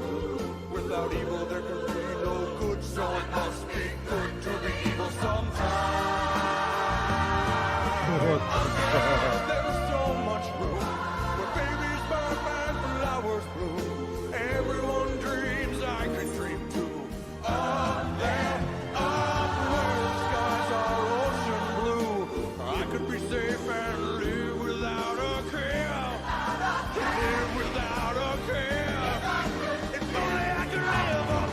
[SPEAKER 8] Without evil there can be no good, so it must be good to be evil sometime. There is so much room where babies burn and flowers bloom. Everyone dreams, I can dream too. Up there, up where the skies are ocean blue. I could be safe and live without a care. Live without a care. If only I could live up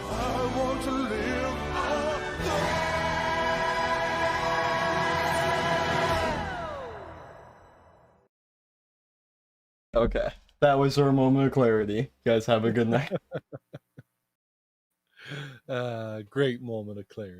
[SPEAKER 8] I want to live up
[SPEAKER 1] Okay. That was our moment of clarity. You guys have a good night.
[SPEAKER 2] Great moment of clarity.